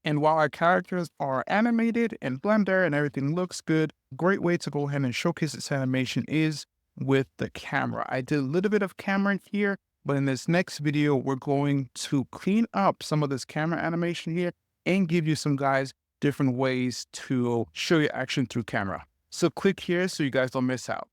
And while our characters are animated in Blender and everything looks good, a great way to go ahead and showcase this animation is with the camera. I did a little bit of camera here, but in this next video, we're going to clean up some of this camera animation here and give you some different ways to show your action through camera. So click here so you guys don't miss out.